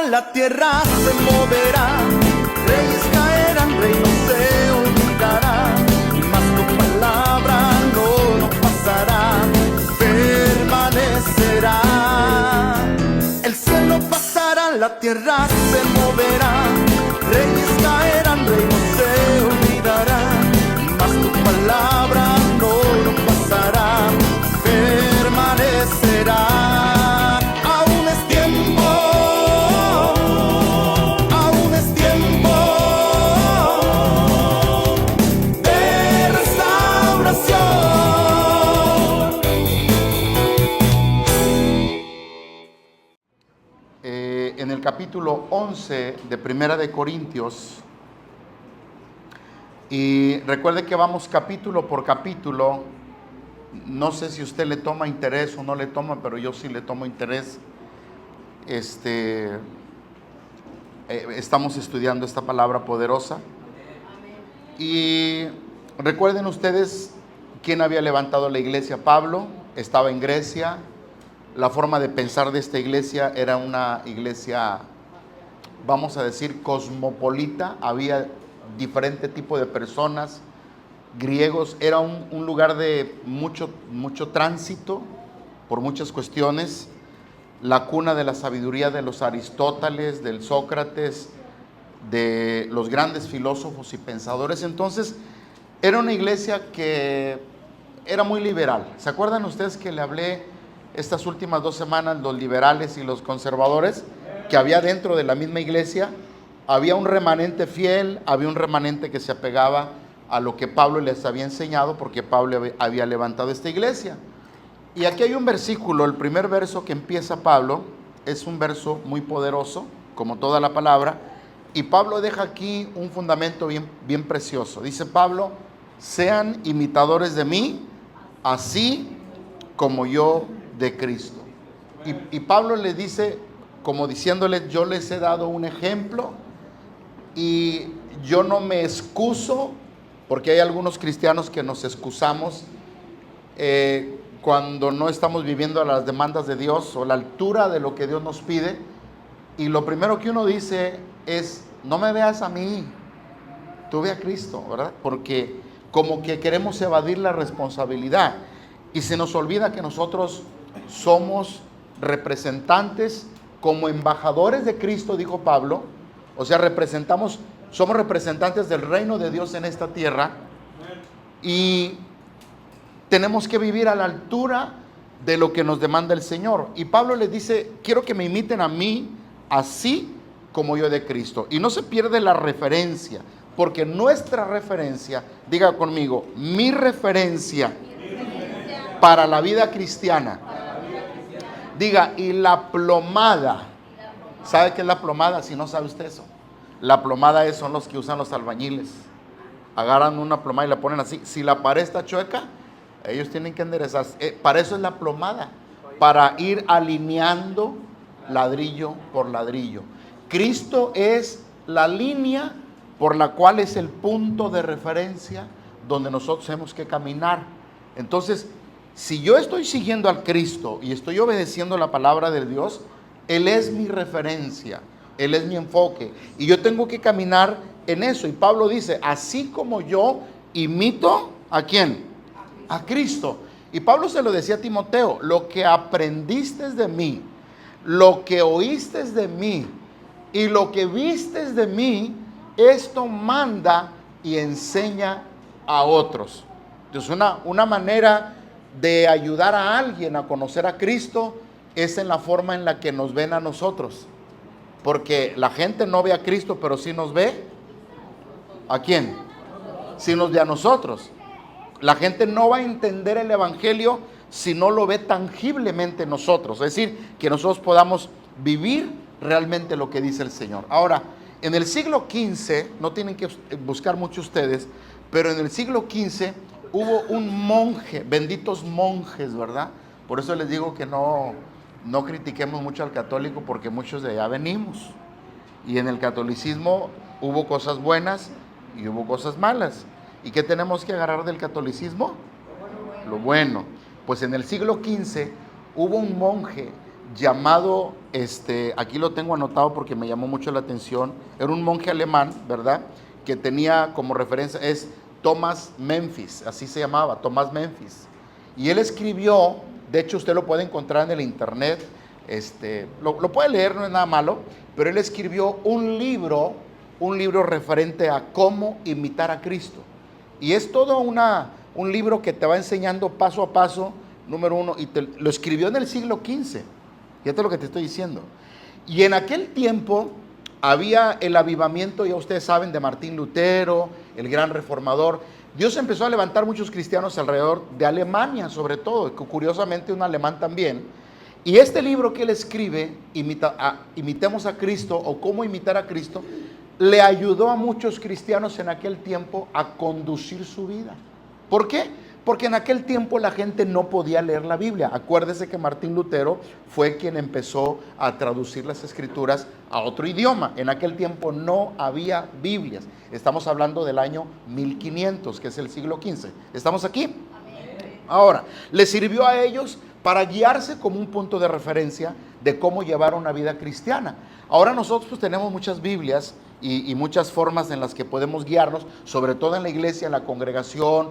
la tierra se moverá, reyes caerán, reinos se olvidarán, mas tu palabra no pasará, permanecerá. El cielo pasará, la tierra se moverá, reyes caerán, reinos se olvidarán, mas tu palabra no pasará, permanecerá. En el capítulo 11 de Primera de Corintios, y recuerde que vamos capítulo por capítulo. No sé si usted le toma interés o no le toma, pero yo sí le tomo interés. Estamos estudiando esta palabra poderosa. Y recuerden ustedes quién había levantado la iglesia. Pablo estaba en Grecia. La forma de pensar de esta iglesia era una iglesia, vamos a decir, cosmopolita. Había diferente tipo de personas, griegos. Era un lugar de mucho tránsito por muchas cuestiones. La cuna de la sabiduría de los Aristóteles, del Sócrates, de los grandes filósofos y pensadores. Entonces, era una iglesia que era muy liberal. ¿Se acuerdan ustedes que le hablé estas últimas 2 semanas, los liberales y los conservadores, que había dentro de la misma iglesia? Había un remanente fiel, había un remanente que se apegaba a lo que Pablo les había enseñado, porque Pablo había levantado esta iglesia. Y aquí hay un versículo, el primer verso que empieza Pablo, es un verso muy poderoso, como toda la palabra, y Pablo deja aquí un fundamento bien precioso. Dice Pablo: sean imitadores de mí, así como yo de Cristo. Y Pablo le dice, como diciéndole: yo les he dado un ejemplo y yo no me excuso, porque hay algunos cristianos que nos excusamos cuando no estamos viviendo a las demandas de Dios o a la altura de lo que Dios nos pide. Y lo primero que uno dice es: no me veas a mí, tú ve a Cristo, ¿verdad? Porque como que queremos evadir la responsabilidad y se nos olvida que nosotros somos representantes, como embajadores de Cristo, dijo Pablo. O sea, somos representantes del reino de Dios en esta tierra, y tenemos que vivir a la altura de lo que nos demanda el Señor. Y Pablo les dice: quiero que me imiten a mí, así como yo de Cristo. Y no se pierde la referencia, porque nuestra referencia, diga conmigo, mi referencia para la vida cristiana. Diga, y la plomada. ¿Sabe qué es la plomada? Si no sabe usted eso. La plomada son los que usan los albañiles. Agarran una plomada y la ponen así. Si la pared está chueca, ellos tienen que enderezarse. Para eso es la plomada, para ir alineando ladrillo por ladrillo. Cristo es la línea por la cual es el punto de referencia donde nosotros tenemos que caminar. Entonces, si yo estoy siguiendo al Cristo y estoy obedeciendo la palabra de Dios, Él es mi referencia, Él es mi enfoque, y yo tengo que caminar en eso. Y Pablo dice: así como yo imito, ¿a quién? A Cristo. Y Pablo se lo decía a Timoteo: lo que aprendiste de mí, lo que oíste de mí y lo que viste de mí, esto manda y enseña a otros. Entonces, una manera de ayudar a alguien a conocer a Cristo es en la forma en la que nos ven a nosotros. Porque la gente no ve a Cristo, pero sí nos ve. ¿A quién? Sí nos ve a nosotros. La gente no va a entender el evangelio si no lo ve tangiblemente en nosotros. Es decir, que nosotros podamos vivir realmente lo que dice el Señor. Ahora, en el siglo XV, no tienen que buscar mucho ustedes, pero en el siglo XV hubo un monje, benditos monjes, ¿verdad? Por eso les digo que no critiquemos mucho al católico, porque muchos de allá venimos. Y en el catolicismo hubo cosas buenas y hubo cosas malas. ¿Y qué tenemos que agarrar del catolicismo? Lo bueno. Pues en el siglo XV hubo un monje llamado, aquí lo tengo anotado porque me llamó mucho la atención, era un monje alemán, ¿verdad? Que tenía como referencia, es Thomas Memphis, así se llamaba, Thomas Memphis. Y él escribió, de hecho usted lo puede encontrar en el internet, lo puede leer, no es nada malo, pero él escribió un libro referente a cómo imitar a Cristo. Y es todo un libro que te va enseñando paso a paso, número uno, y lo escribió en el siglo XV. Fíjate lo que te estoy diciendo. Y en aquel tiempo había el avivamiento, ya ustedes saben, de Martín Lutero, el gran reformador. Dios empezó a levantar muchos cristianos alrededor de Alemania, sobre todo, curiosamente un alemán también. Y este libro que él escribe, Imitemos a Cristo, o Cómo imitar a Cristo, le ayudó a muchos cristianos en aquel tiempo a conducir su vida. ¿Por qué? Porque en aquel tiempo la gente no podía leer la Biblia. Acuérdese que Martín Lutero fue quien empezó a traducir las escrituras a otro idioma. En aquel tiempo no había Biblias. Estamos hablando del año 1500, que es el siglo XV. ¿Estamos aquí? Amén. Ahora, le sirvió a ellos para guiarse como un punto de referencia de cómo llevar una vida cristiana. Ahora nosotros pues tenemos muchas Biblias y muchas formas en las que podemos guiarnos, sobre todo en la iglesia, en la congregación,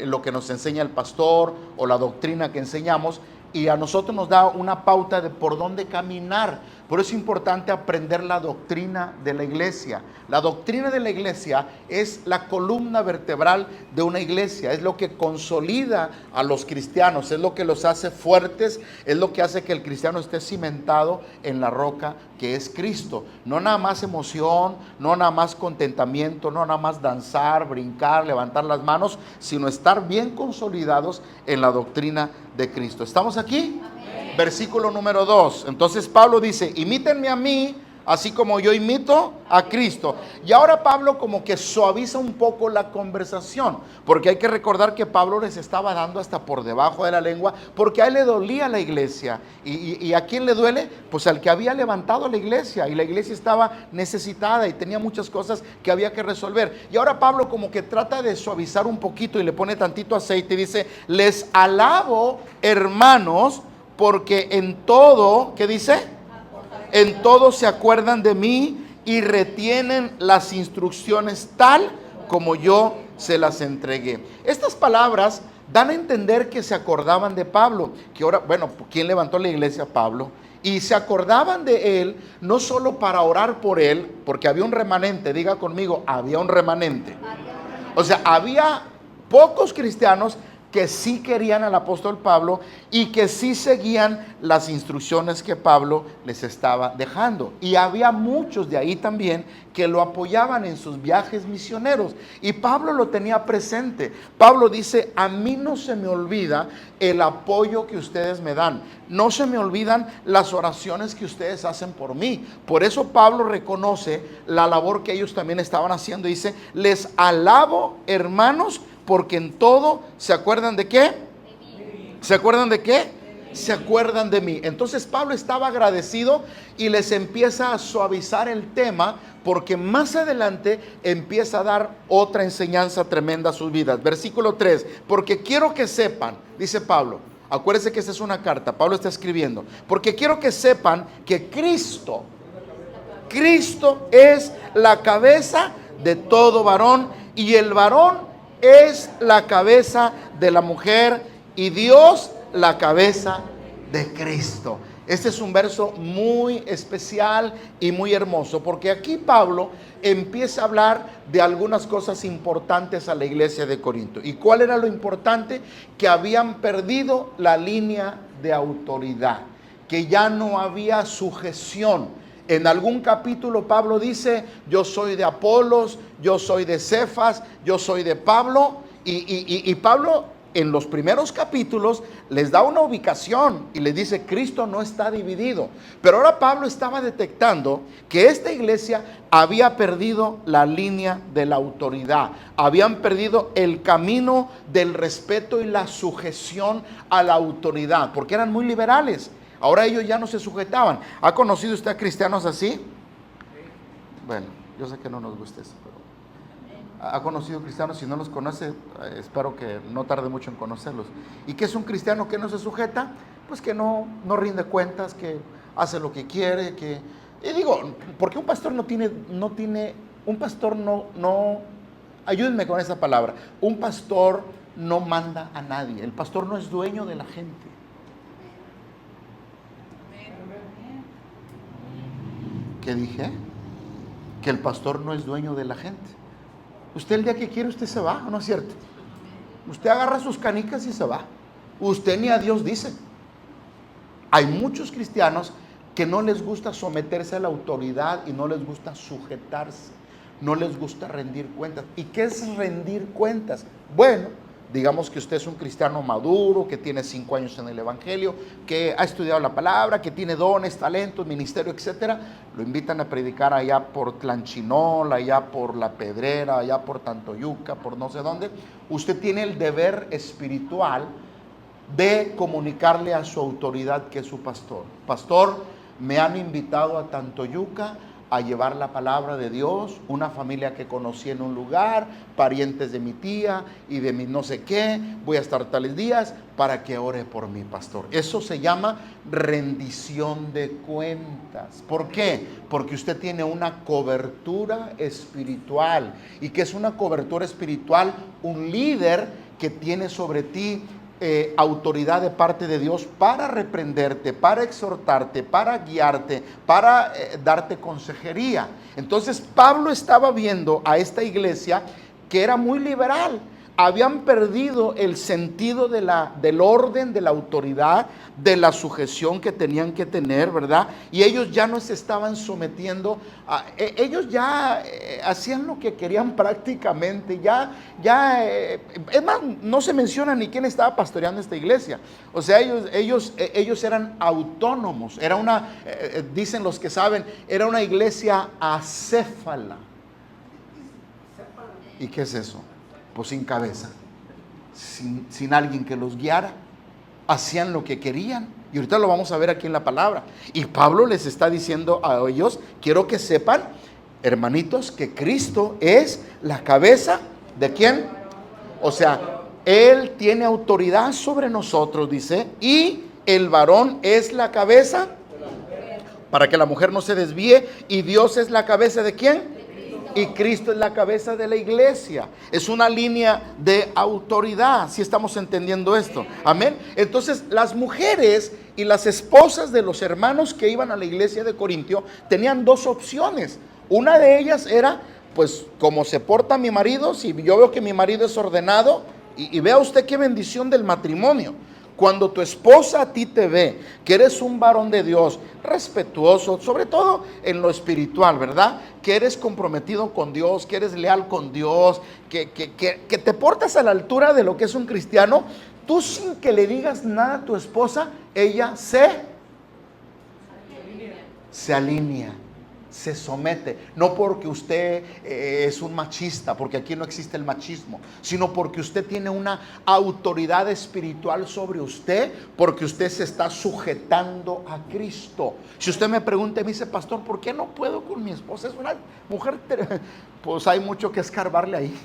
lo que nos enseña el pastor o la doctrina que enseñamos, y a nosotros nos da una pauta de por dónde caminar. Por eso es importante aprender la doctrina de la iglesia. La doctrina de la iglesia es la columna vertebral de una iglesia, es lo que consolida a los cristianos, es lo que los hace fuertes, es lo que hace que el cristiano esté cimentado en la roca que es Cristo. No nada más emoción, no nada más contentamiento, no nada más danzar, brincar, levantar las manos, sino estar bien consolidados en la doctrina de Cristo. ¿Estamos aquí? Amén. Versículo número 2. Entonces Pablo dice, imítenme a mí, así como yo imito a Cristo. Y ahora Pablo como que suaviza un poco la conversación, porque hay que recordar que Pablo les estaba dando hasta por debajo de la lengua, porque a él le dolía la iglesia. ¿Y a quién le duele? Pues al que había levantado la iglesia, y la iglesia estaba necesitada y tenía muchas cosas que había que resolver. Y ahora Pablo como que trata de suavizar un poquito y le pone tantito aceite y dice, les alabo, hermanos, porque en todo, ¿qué dice? En todo se acuerdan de mí y retienen las instrucciones tal como yo se las entregué. Estas palabras dan a entender que se acordaban de Pablo, que ahora, bueno, ¿quién levantó la iglesia? Pablo. Y se acordaban de él, no solo para orar por él, porque había un remanente, diga conmigo, había un remanente. O sea, había pocos cristianos que sí querían al apóstol Pablo y que sí seguían las instrucciones que Pablo les estaba dejando. Y había muchos de ahí también que lo apoyaban en sus viajes misioneros. Y Pablo lo tenía presente. Pablo dice, a mí no se me olvida el apoyo que ustedes me dan. No se me olvidan las oraciones que ustedes hacen por mí. Por eso Pablo reconoce la labor que ellos también estaban haciendo. Dice, les alabo, hermanos, porque en todo se acuerdan de qué. ¿Se acuerdan de qué? Se acuerdan de mí. Entonces Pablo estaba agradecido y les empieza a suavizar el tema, porque más adelante empieza a dar otra enseñanza tremenda a sus vidas. Versículo 3, porque quiero que sepan, dice Pablo, acuérdense que esta es una carta, Pablo está escribiendo, porque quiero que sepan que Cristo es la cabeza de todo varón, y el varón es la cabeza de la mujer, y Dios la cabeza de Cristo. Este es un verso muy especial y muy hermoso, porque aquí Pablo empieza a hablar de algunas cosas importantes a la iglesia de Corinto. ¿Y cuál era lo importante? Que habían perdido la línea de autoridad, que ya no había sujeción. En algún capítulo Pablo dice, yo soy de Apolos, yo soy de Cefas, yo soy de Pablo, y Pablo en los primeros capítulos les da una ubicación y les dice, Cristo no está dividido. Pero ahora Pablo estaba detectando que esta iglesia había perdido la línea de la autoridad, habían perdido el camino del respeto y la sujeción a la autoridad, porque eran muy liberales. Ahora ellos ya no se sujetaban. ¿Ha conocido usted a cristianos así? Bueno, yo sé que no nos gusta eso, pero ¿ha conocido cristianos? Si no los conoce, espero que no tarde mucho en conocerlos. ¿Y qué es un cristiano que no se sujeta? pues que no rinde cuentas, que hace lo que quiere, que... Y digo, porque un pastor ayúdenme con esa palabra, un pastor no manda a nadie, el pastor no es dueño de la gente. ¿Qué dije? Que el pastor no es dueño de la gente. Usted el día que quiere, usted se va, ¿no es cierto? Usted agarra sus canicas y se va. Usted ni a Dios dice. Hay muchos cristianos que no les gusta someterse a la autoridad y no les gusta sujetarse, no les gusta rendir cuentas. ¿Y qué es rendir cuentas? Bueno, digamos que usted es un cristiano maduro, que tiene 5 años en el evangelio, que ha estudiado la palabra, que tiene dones, talentos, ministerio, etcétera. Lo invitan a predicar allá por Tlanchinol, allá por La Pedrera, allá por Tantoyuca, por no sé dónde. Usted tiene el deber espiritual de comunicarle a su autoridad, que es su pastor. Pastor, me han invitado a Tantoyuca a llevar la palabra de Dios, una familia que conocí en un lugar, parientes de mi tía y de mi no sé qué, voy a estar tales días para que ore por mi pastor. Eso se llama rendición de cuentas. ¿Por qué? Porque usted tiene una cobertura espiritual. ¿Y qué es una cobertura espiritual? Un líder que tiene sobre ti autoridad de parte de Dios para reprenderte, para exhortarte, para guiarte, para darte consejería. Entonces Pablo estaba viendo a esta iglesia que era muy liberal. Habían perdido el sentido del orden, de la autoridad, de la sujeción que tenían que tener, ¿verdad? Y ellos ya no se estaban sometiendo, ellos ya hacían lo que querían prácticamente, es más, no se menciona ni quién estaba pastoreando esta iglesia. O sea, ellos eran autónomos, era dicen los que saben, era una iglesia acéfala. ¿Y qué es eso? Pues sin cabeza, sin alguien que los guiara, hacían lo que querían. Y ahorita lo vamos a ver aquí en la palabra. Y Pablo les está diciendo a ellos, quiero que sepan, hermanitos, que Cristo es la cabeza ¿de quién? O sea, Él tiene autoridad sobre nosotros, dice, y el varón es la cabeza para que la mujer no se desvíe, y Dios es la cabeza ¿de quién? Y Cristo es la cabeza de la iglesia. Es una línea de autoridad, si estamos entendiendo esto. Amén. Entonces, las mujeres y las esposas de los hermanos que iban a la iglesia de Corintio tenían dos opciones. Una de ellas era, pues, como se porta mi marido, si yo veo que mi marido es ordenado, y vea usted qué bendición del matrimonio. Cuando tu esposa a ti te ve que eres un varón de Dios, respetuoso, sobre todo en lo espiritual, ¿verdad? Que eres comprometido con Dios, que eres leal con Dios, que te portas a la altura de lo que es un cristiano, tú sin que le digas nada a tu esposa, ella se alinea. Se somete, no porque usted es un machista, porque aquí no existe el machismo, sino porque usted tiene una autoridad espiritual sobre usted, porque usted se está sujetando a Cristo. Si usted me pregunta y me dice, pastor, ¿por qué no puedo con mi esposa? Es una mujer, pues hay mucho que escarbarle ahí,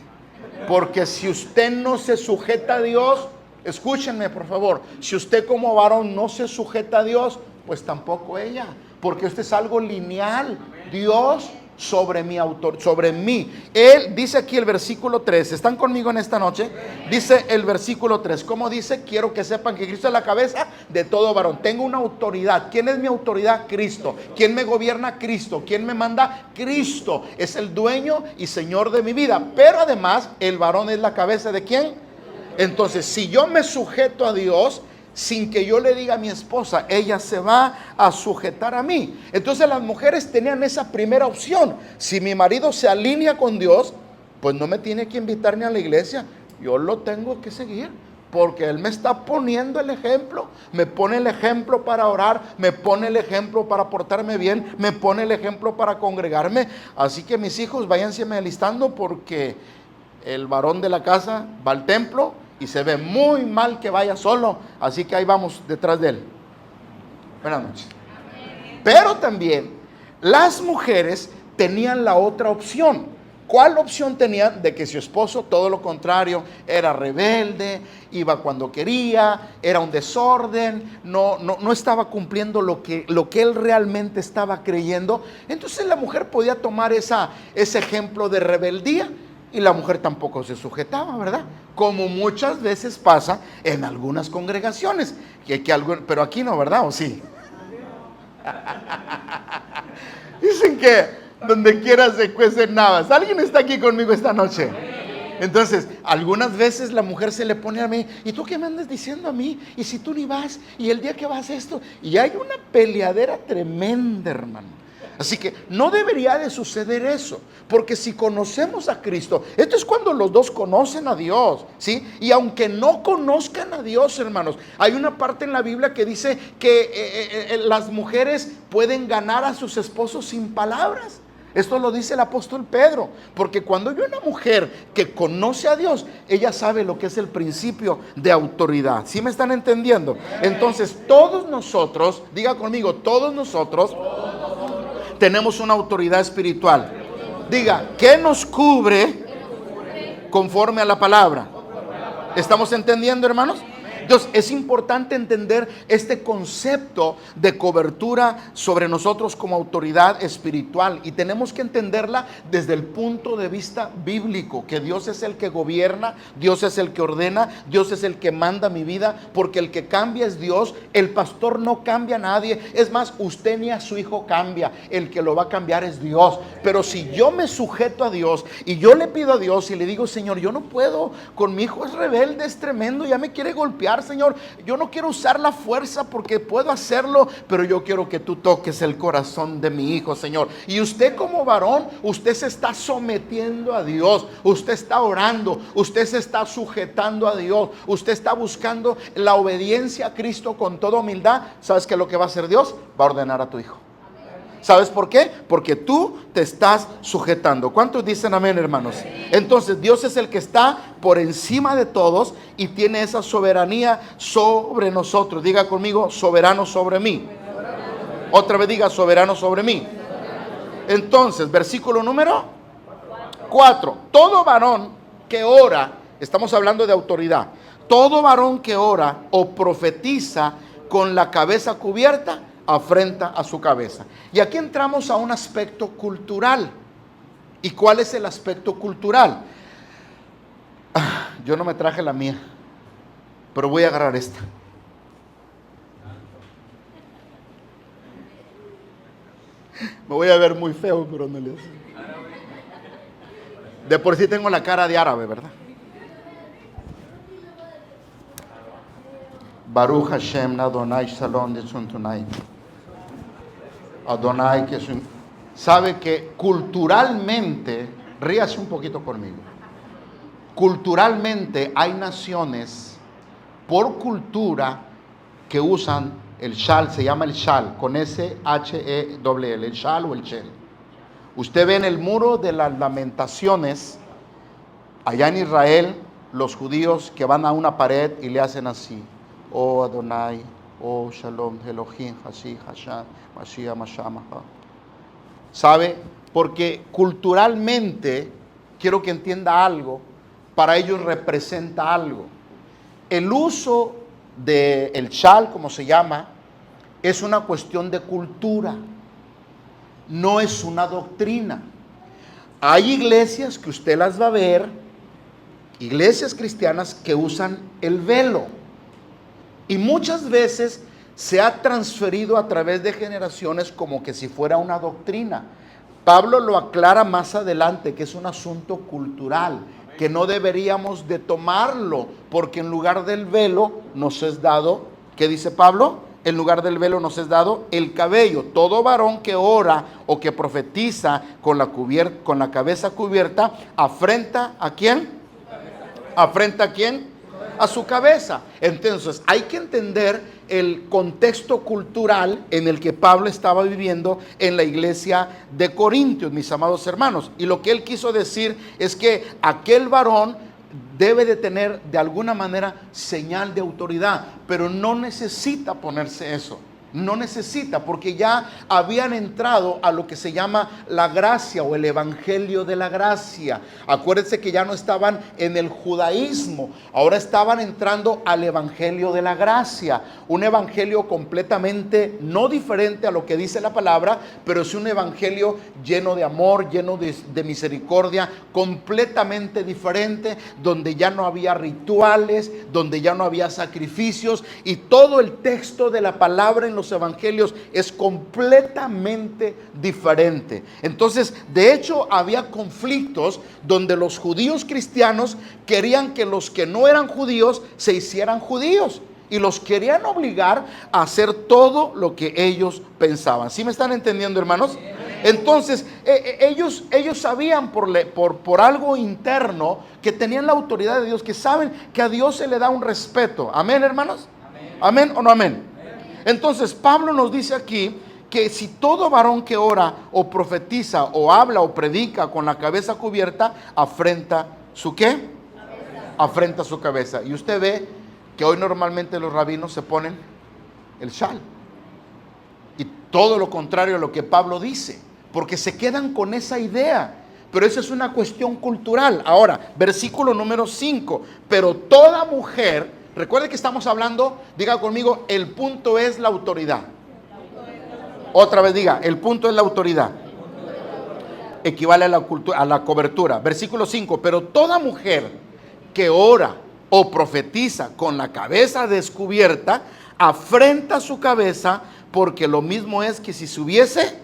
porque si usted no se sujeta a Dios, escúchenme por favor, si usted como varón no se sujeta a Dios, pues tampoco ella, porque esto es algo lineal. Dios sobre mi autor, sobre mí. Él dice aquí el versículo 3. ¿Están conmigo en esta noche? Dice el versículo 3. ¿Cómo dice? Quiero que sepan que Cristo es la cabeza de todo varón. Tengo una autoridad. ¿Quién es mi autoridad? Cristo. ¿Quién me gobierna? Cristo. ¿Quién me manda? Cristo. Es el dueño y señor de mi vida. Pero además, el varón es la cabeza de ¿quién? Entonces, si yo me sujeto a Dios, sin que yo le diga a mi esposa, ella se va a sujetar a mí. Entonces las mujeres tenían esa primera opción. Si mi marido se alinea con Dios, pues no me tiene que invitar ni a la iglesia, yo lo tengo que seguir, porque Él me está poniendo el ejemplo. Me pone el ejemplo para orar, me pone el ejemplo para portarme bien, me pone el ejemplo para congregarme. Así que mis hijos, váyanse alistando, porque el varón de la casa va al templo y se ve muy mal que vaya solo, así que ahí vamos detrás de él. Buenas noches. Pero también las mujeres tenían la otra opción. ¿Cuál opción tenía? De que su esposo, todo lo contrario, era rebelde, iba cuando quería, era un desorden, no estaba cumpliendo lo que él realmente estaba creyendo. Entonces la mujer podía tomar ese ejemplo de rebeldía y la mujer tampoco se sujetaba, ¿verdad? Como muchas veces pasa en algunas congregaciones, pero aquí no, ¿verdad? ¿O sí? Dicen que donde quiera se cuecen habas. ¿Alguien está aquí conmigo esta noche? Entonces, algunas veces la mujer se le pone a mí, ¿y tú qué me andas diciendo a mí? ¿Y si tú ni vas? ¿Y el día que vas esto? Y hay una peleadera tremenda, hermano. Así que no debería de suceder eso, porque si conocemos a Cristo, esto es cuando los dos conocen a Dios, ¿sí? Y aunque no conozcan a Dios, hermanos, hay una parte en la Biblia que dice que las mujeres pueden ganar a sus esposos sin palabras. Esto lo dice el apóstol Pedro, porque cuando hay una mujer que conoce a Dios, ella sabe lo que es el principio de autoridad. ¿Sí me están entendiendo? Entonces, todos nosotros, diga conmigo, todos nosotros tenemos una autoridad espiritual. Diga, ¿qué nos cubre conforme a la palabra? ¿Estamos entendiendo, hermanos? Entonces es importante entender este concepto de cobertura sobre nosotros como autoridad espiritual, y tenemos que entenderla desde el punto de vista bíblico, que Dios es el que gobierna, Dios es el que ordena, Dios es el que manda mi vida, porque el que cambia es Dios. El pastor no cambia a nadie, es más, usted ni a su hijo cambia, el que lo va a cambiar es Dios. Pero si yo me sujeto a Dios y yo le pido a Dios y le digo, Señor, yo no puedo, con mi hijo es rebelde, es tremendo, ya me quiere golpear, Señor, yo no quiero usar la fuerza porque puedo hacerlo, pero yo quiero que tú toques el corazón de mi hijo, Señor. Y usted como varón, usted se está sometiendo a Dios, usted está orando, usted se está sujetando a Dios, usted está buscando la obediencia a Cristo con toda humildad. ¿Sabes qué es lo que va a hacer Dios? Va a ordenar a tu hijo. ¿Sabes por qué? Porque tú te estás sujetando. ¿Cuántos dicen amén, hermanos? Entonces Dios es el que está por encima de todos y tiene esa soberanía sobre nosotros. Diga conmigo, soberano sobre mí. Otra vez diga, soberano sobre mí. Entonces, versículo número 4. Todo varón que ora, estamos hablando de autoridad, todo varón que ora o profetiza con la cabeza cubierta, afrenta a su cabeza. Y aquí entramos a un aspecto cultural. ¿Y cuál es el aspecto cultural? Yo no me traje la mía, pero voy a agarrar esta. Me voy a ver muy feo, pero no le hace. De por sí tengo la cara de árabe, ¿verdad? Baruch Hashem Adonai Shalom de Suntunai. Adonai, que es un... Sabe que culturalmente, ríase un poquito conmigo, culturalmente hay naciones por cultura que usan el shal, se llama el shal, con S-H-E-L-L, el shal o el shel. Usted ve en el muro de las lamentaciones, allá en Israel, los judíos que van a una pared y le hacen así: Oh Adonai, oh Shalom, Elohim, Hashi, Hashan, Mashiach, Mashamaha. ¿Sabe? Porque culturalmente, quiero que entienda algo, para ellos representa algo. El uso del shal, como se llama, es una cuestión de cultura, no es una doctrina. Hay iglesias que usted las va a ver, iglesias cristianas que usan el velo. Y muchas veces se ha transferido a través de generaciones como que si fuera una doctrina. Pablo lo aclara más adelante, que es un asunto cultural, que no deberíamos de tomarlo, porque en lugar del velo nos es dado, ¿qué dice Pablo? En lugar del velo nos es dado el cabello. Todo varón que ora o que profetiza con la cabeza cubierta, ¿afrenta a quién? ¿Afrenta a quién? A su cabeza. Entonces hay que entender el contexto cultural en el que Pablo estaba viviendo en la iglesia de Corintios, mis amados hermanos. Y lo que él quiso decir es que aquel varón debe de tener de alguna manera señal de autoridad, pero no necesita ponerse eso. No necesita, porque ya habían entrado a lo que se llama la gracia o el evangelio de la gracia. Acuérdense que ya no estaban en el judaísmo, ahora estaban entrando al evangelio de la gracia. Un evangelio completamente no diferente a lo que dice la palabra, pero es un evangelio lleno de amor, lleno de misericordia, completamente diferente, donde ya no había rituales, donde ya no había sacrificios, y todo el texto de la palabra en los evangelios es completamente diferente. Entonces, de hecho, había conflictos donde los judíos cristianos querían que los que no eran judíos se hicieran judíos, y los querían obligar a hacer todo lo que ellos pensaban. ¿Sí me están entendiendo, hermanos? Entonces, ellos sabían por algo interno que tenían la autoridad de Dios, que saben que a Dios se le da un respeto. ¿Amén, hermanos? ¿Amén o no amén? Entonces, Pablo nos dice aquí que si todo varón que ora o profetiza o habla o predica con la cabeza cubierta, afrenta su ¿qué? Afrenta su cabeza. Y usted ve que hoy normalmente los rabinos se ponen el shal. Y todo lo contrario a lo que Pablo dice, porque se quedan con esa idea. Pero eso es una cuestión cultural. Ahora, versículo número 5. Pero toda mujer... Recuerde que estamos hablando, diga conmigo, el punto es la autoridad. Otra vez diga, el punto es la autoridad. Equivale a la cobertura. Versículo 5, pero toda mujer que ora o profetiza con la cabeza descubierta, afrenta su cabeza, porque lo mismo es que si subiese,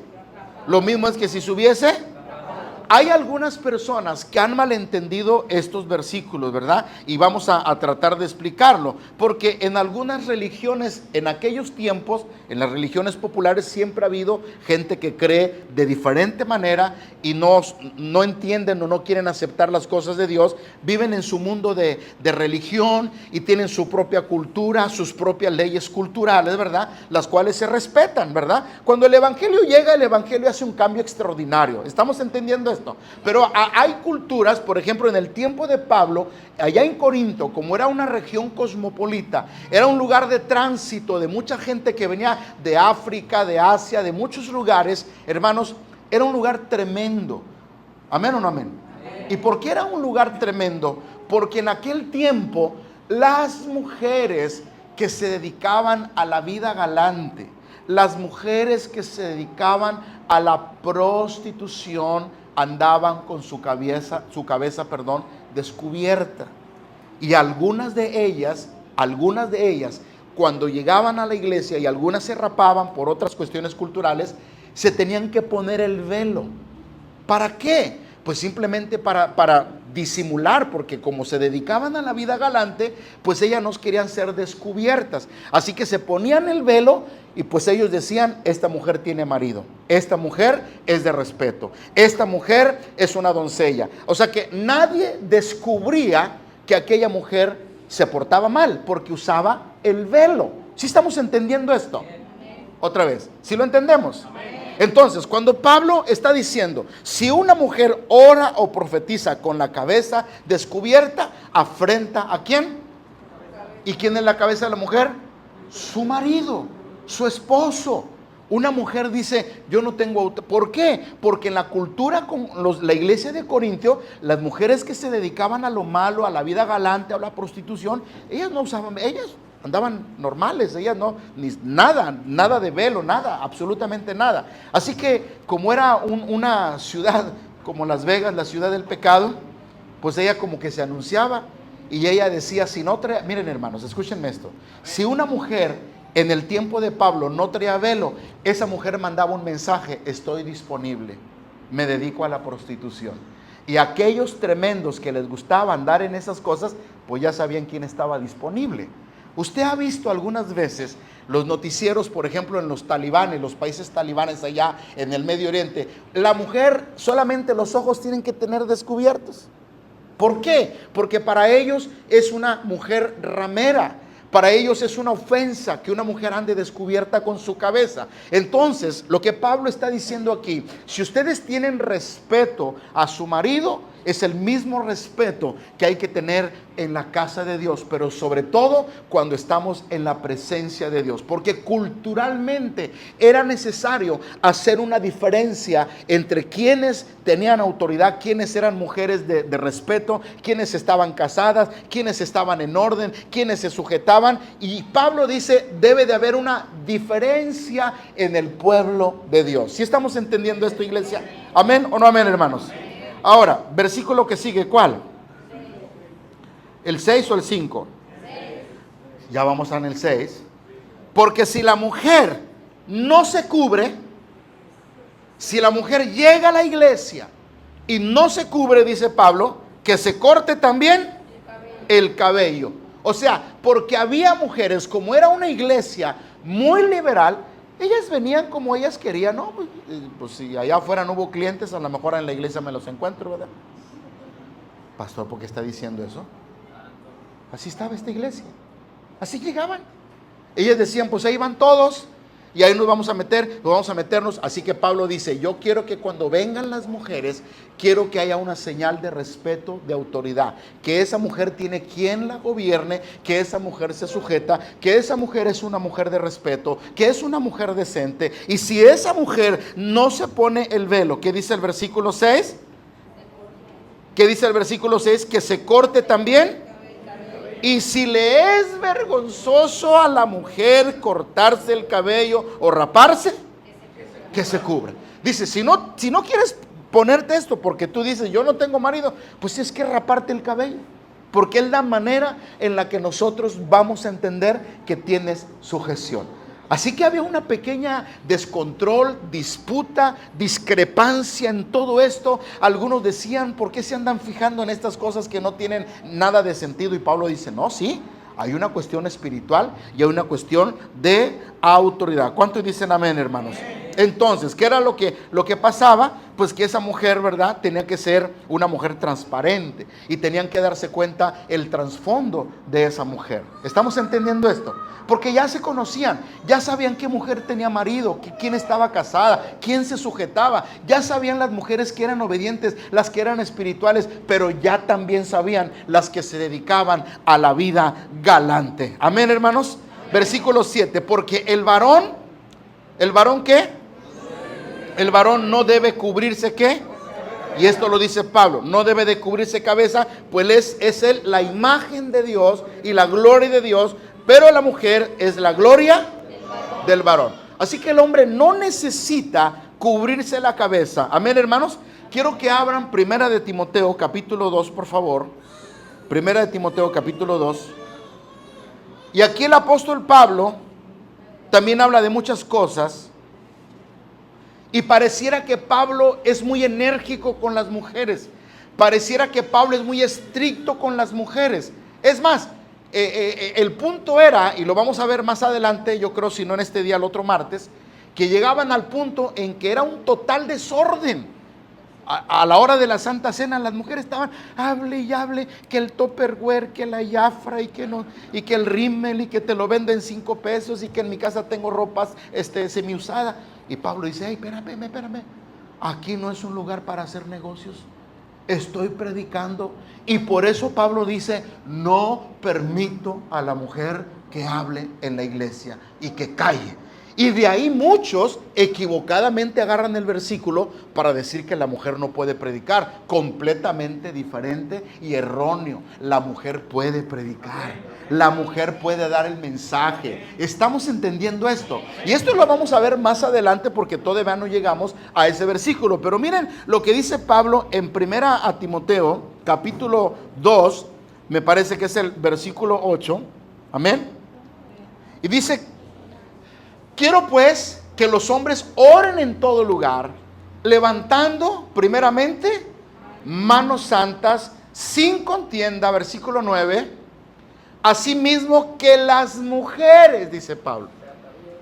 Hay algunas personas que han malentendido estos versículos, ¿verdad? Y vamos a tratar de explicarlo, porque en algunas religiones, en aquellos tiempos, en las religiones populares siempre ha habido gente que cree de diferente manera y no entienden o no quieren aceptar las cosas de Dios, viven en su mundo de religión y tienen su propia cultura, sus propias leyes culturales, ¿verdad? Las cuales se respetan, ¿verdad? Cuando el evangelio llega, el evangelio hace un cambio extraordinario. ¿Estamos entendiendo esto? Pero hay culturas, por ejemplo, en el tiempo de Pablo, allá en Corinto, como era una región cosmopolita, era un lugar de tránsito de mucha gente que venía de África, de Asia, de muchos lugares, hermanos, era un lugar tremendo. ¿Amén o no amén? ¿Y por qué era un lugar tremendo? Porque en aquel tiempo las mujeres que se dedicaban a la vida galante, las mujeres que se dedicaban a la prostitución, andaban con su cabeza, descubierta. Y algunas de ellas, cuando llegaban a la iglesia, y algunas se rapaban por otras cuestiones culturales, se tenían que poner el velo. ¿Para qué? Pues simplemente para disimular, porque como se dedicaban a la vida galante, pues ellas no querían ser descubiertas. Así que se ponían el velo y pues ellos decían, esta mujer tiene marido, esta mujer es de respeto, esta mujer es una doncella. O sea que nadie descubría que aquella mujer se portaba mal porque usaba el velo. ¿Sí estamos entendiendo esto? Otra vez, ¿sí lo entendemos? Entonces, cuando Pablo está diciendo, si una mujer ora o profetiza con la cabeza descubierta, afrenta ¿a quién? ¿Y quién es la cabeza de la mujer? Su marido, su esposo. Una mujer dice, yo no tengo autoridad. ¿Por qué? Porque en la cultura con la iglesia de Corintio, las mujeres que se dedicaban a lo malo, a la vida galante, a la prostitución, ellas no usaban, ellas andaban normales, ellas no, ni nada de velo, nada, absolutamente nada. Así que como era una ciudad como Las Vegas, la ciudad del pecado, pues ella como que se anunciaba y ella decía, si no traía, miren hermanos, escúchenme esto, si una mujer en el tiempo de Pablo no traía velo, esa mujer mandaba un mensaje, estoy disponible, me dedico a la prostitución. Y aquellos tremendos que les gustaba andar en esas cosas, pues ya sabían quién estaba disponible. Usted ha visto algunas veces los noticieros, por ejemplo, en los talibanes, los países talibanes allá en el Medio Oriente. La mujer solamente los ojos tienen que tener descubiertos. ¿Por qué? Porque para ellos es una mujer ramera. Para ellos es una ofensa que una mujer ande descubierta con su cabeza. Entonces, lo que Pablo está diciendo aquí, si ustedes tienen respeto a su marido, es el mismo respeto que hay que tener en la casa de Dios, pero sobre todo cuando estamos en la presencia de Dios, porque culturalmente era necesario hacer una diferencia entre quienes tenían autoridad, quienes eran mujeres de respeto, quienes estaban casadas, quienes estaban en orden, quienes se sujetaban. Y Pablo dice, debe de haber una diferencia en el pueblo de Dios. ¿Sí estamos entendiendo esto, iglesia? ¿Amén o no amén, hermanos? Ahora, versículo que sigue, ¿cuál? ¿El 6 o el 5? Ya vamos en el 6. Porque si la mujer no se cubre, si la mujer llega a la iglesia y no se cubre, dice Pablo, que se corte también el cabello. O sea, porque había mujeres, como era una iglesia muy liberal, ellas venían como ellas querían, ¿no? Pues si allá afuera no hubo clientes, a lo mejor en la iglesia me los encuentro, ¿verdad? Pastor, ¿por qué está diciendo eso? Así estaba esta iglesia. Así llegaban. Ellas decían, pues ahí van todos y ahí nos vamos a meternos. Así que Pablo dice, yo quiero que cuando vengan las mujeres, quiero que haya una señal de respeto, de autoridad. Que esa mujer tiene quien la gobierne, que esa mujer se sujeta, que esa mujer es una mujer de respeto, que es una mujer decente. Y si esa mujer no se pone el velo, ¿qué dice el versículo 6? ¿Qué dice el versículo 6? Que se corte también. Y si le es vergonzoso a la mujer cortarse el cabello o raparse, que se cubra. Dice, si no quieres ponerte esto porque tú dices, yo no tengo marido, pues es que raparte el cabello. Porque es la manera en la que nosotros vamos a entender que tienes sujeción. Así que había una pequeña descontrol, disputa, discrepancia en todo esto. Algunos decían, ¿por qué se andan fijando en estas cosas que no tienen nada de sentido? Y Pablo dice, no, sí, hay una cuestión espiritual y hay una cuestión de autoridad. ¿Cuántos dicen amén, hermanos? Entonces, ¿qué era lo que pasaba? Pues que esa mujer, ¿verdad? Tenía que ser una mujer transparente y tenían que darse cuenta el trasfondo de esa mujer. ¿Estamos entendiendo esto? Porque ya se conocían, ya sabían qué mujer tenía marido, quién estaba casada, quién se sujetaba. Ya sabían las mujeres que eran obedientes, las que eran espirituales, pero ya también sabían las que se dedicaban a la vida galante. Amén, hermanos. Versículo 7, porque el varón ¿qué? El varón no debe cubrirse ¿qué? Y esto lo dice Pablo, no debe de cubrirse cabeza, pues es él la imagen de Dios y la gloria de Dios, pero la mujer es la gloria del varón. Así que el hombre no necesita cubrirse la cabeza. Amén, hermanos. Quiero que abran Primera de Timoteo capítulo 2, por favor. Primera de Timoteo capítulo 2. Y aquí el apóstol Pablo también habla de muchas cosas. Y pareciera que Pablo es muy enérgico con las mujeres. Pareciera que Pablo es muy estricto con las mujeres. Es más, el punto era, y lo vamos a ver más adelante, yo creo si no en este día, el otro martes, que llegaban al punto en que era un total desorden. A la hora de la Santa Cena las mujeres estaban, hable y hable, que el Tupperware, que la Jafra y que el Rimmel y que te lo venden 5 pesos y que en mi casa tengo ropas semiusada. Y Pablo dice, hey, espérame, aquí no es un lugar para hacer negocios. Estoy predicando. Y por eso Pablo dice, no permito a la mujer que hable en la iglesia y que calle. Y de ahí muchos equivocadamente agarran el versículo para decir que la mujer no puede predicar. Completamente diferente y erróneo. La mujer puede predicar. La mujer puede dar el mensaje. ¿Estamos entendiendo esto? Y esto lo vamos a ver más adelante porque todavía no llegamos a ese versículo. Pero miren lo que dice Pablo en Primera a Timoteo, capítulo 2, me parece que es el versículo 8. Amén. Y dice, quiero pues que los hombres oren en todo lugar, levantando primeramente manos santas, sin contienda, versículo 9, asimismo que las mujeres, dice Pablo.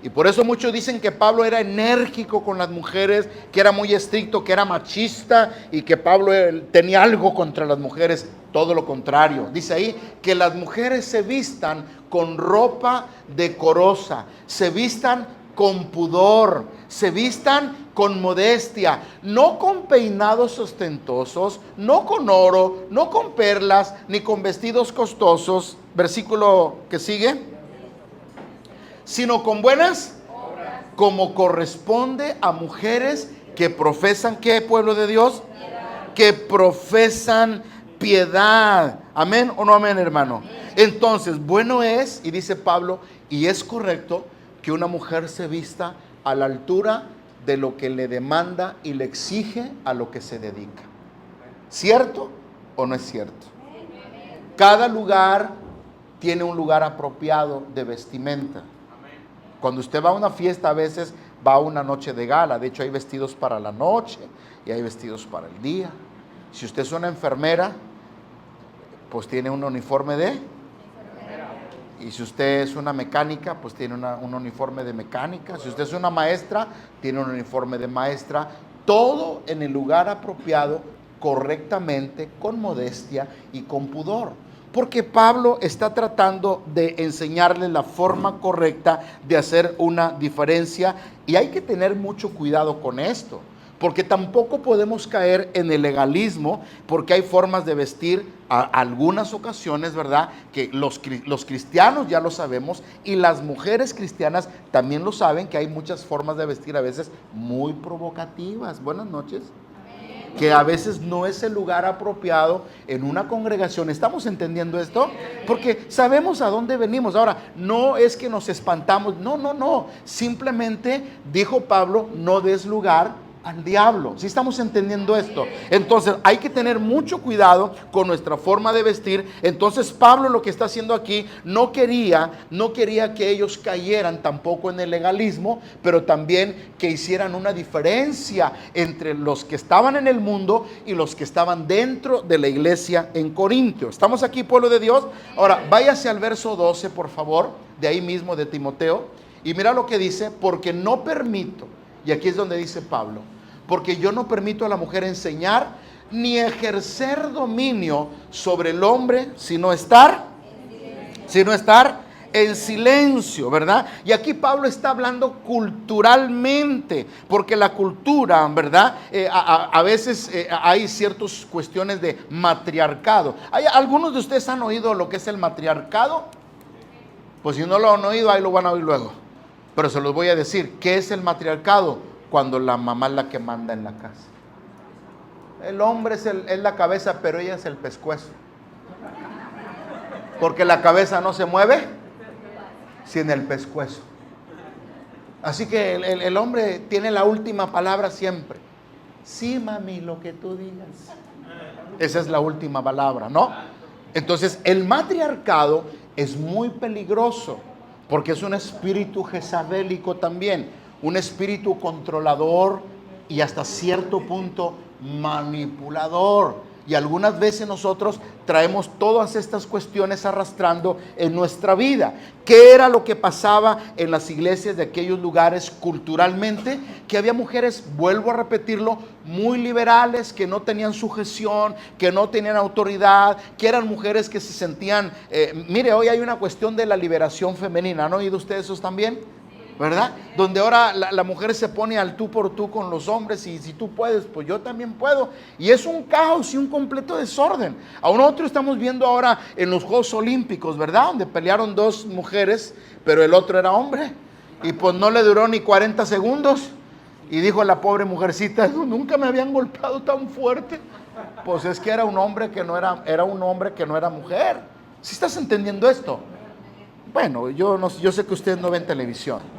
Y por eso muchos dicen que Pablo era enérgico con las mujeres, que era muy estricto, que era machista y que Pablo tenía algo contra las mujeres. Todo lo contrario. Dice ahí que las mujeres se vistan con ropa decorosa, se vistan con pudor, se vistan con modestia, no con peinados ostentosos, no con oro, no con perlas, ni con vestidos costosos. Versículo que sigue. Sino con buenas obras, como corresponde a mujeres que profesan, ¿qué, pueblo de Dios? Piedad. Que profesan piedad. ¿Amén o no amén, hermano? Entonces, bueno es, y dice Pablo, y es correcto que una mujer se vista a la altura de lo que le demanda y le exige a lo que se dedica. ¿Cierto o no es cierto? Cada lugar tiene un lugar apropiado de vestimenta. Cuando usted va a una fiesta, a veces va a una noche de gala. De hecho, hay vestidos para la noche y hay vestidos para el día. Si usted es una enfermera, pues tiene un uniforme de... Y si usted es una mecánica, pues tiene un uniforme de mecánica. Si usted es una maestra, tiene un uniforme de maestra. Todo en el lugar apropiado, correctamente, con modestia y con pudor. Porque Pablo está tratando de enseñarle la forma correcta de hacer una diferencia. Y hay que tener mucho cuidado con esto. Porque tampoco podemos caer en el legalismo, porque hay formas de vestir a algunas ocasiones, ¿verdad? Que los cristianos ya lo sabemos y las mujeres cristianas también lo saben, que hay muchas formas de vestir a veces muy provocativas. Buenas noches. Que a veces no es el lugar apropiado en una congregación. ¿Estamos entendiendo esto? Porque sabemos a dónde venimos. Ahora, no es que nos espantamos. No. Simplemente dijo Pablo, no des lugar al diablo. ¿Sí estamos entendiendo esto? Entonces hay que tener mucho cuidado con nuestra forma de vestir. Entonces Pablo lo que está haciendo aquí no quería que ellos cayeran tampoco en el legalismo, pero también que hicieran una diferencia entre los que estaban en el mundo y los que estaban dentro de la iglesia en Corintio. ¿Estamos aquí, pueblo de Dios? Ahora váyase al verso 12, por favor, de ahí mismo de Timoteo, y mira lo que dice: porque no permito, y aquí es donde dice Pablo, porque yo no permito a la mujer enseñar ni ejercer dominio sobre el hombre, sino estar en silencio, ¿verdad? Y aquí Pablo está hablando culturalmente, porque la cultura, ¿verdad? A veces hay ciertas cuestiones de matriarcado. ¿Algunos de ustedes han oído lo que es el matriarcado? Pues si no lo han oído, ahí lo van a oír luego. Pero se los voy a decir. ¿Qué es el matriarcado? Cuando la mamá es la que manda en la casa. El hombre es la cabeza, pero ella es el pescuezo. Porque la cabeza no se mueve sin el pescuezo. Así que el hombre tiene la última palabra siempre. Sí, mami, lo que tú digas. Esa es la última palabra, ¿no? Entonces, el matriarcado es muy peligroso, porque es un espíritu jezabélico también. Un espíritu controlador y hasta cierto punto manipulador. Y algunas veces nosotros traemos todas estas cuestiones arrastrando en nuestra vida. ¿Qué era lo que pasaba en las iglesias de aquellos lugares culturalmente? Que había mujeres, vuelvo a repetirlo, muy liberales, que no tenían sujeción, que no tenían autoridad, que eran mujeres que se sentían... mire, hoy hay una cuestión de la liberación femenina. ¿Han oído ustedes eso también? ¿Verdad? Donde ahora la mujer se pone al tú por tú con los hombres, y si tú puedes, pues yo también puedo. Y es un caos y un completo desorden. A nosotros estamos viendo ahora en los Juegos Olímpicos, ¿verdad? Donde pelearon dos mujeres, pero el otro era hombre. Y pues no le duró ni 40 segundos. Y dijo la pobre mujercita: nunca me habían golpeado tan fuerte. Pues es que era un hombre que no era mujer. ¿Sí estás entendiendo esto? Bueno, yo sé que ustedes no ven televisión.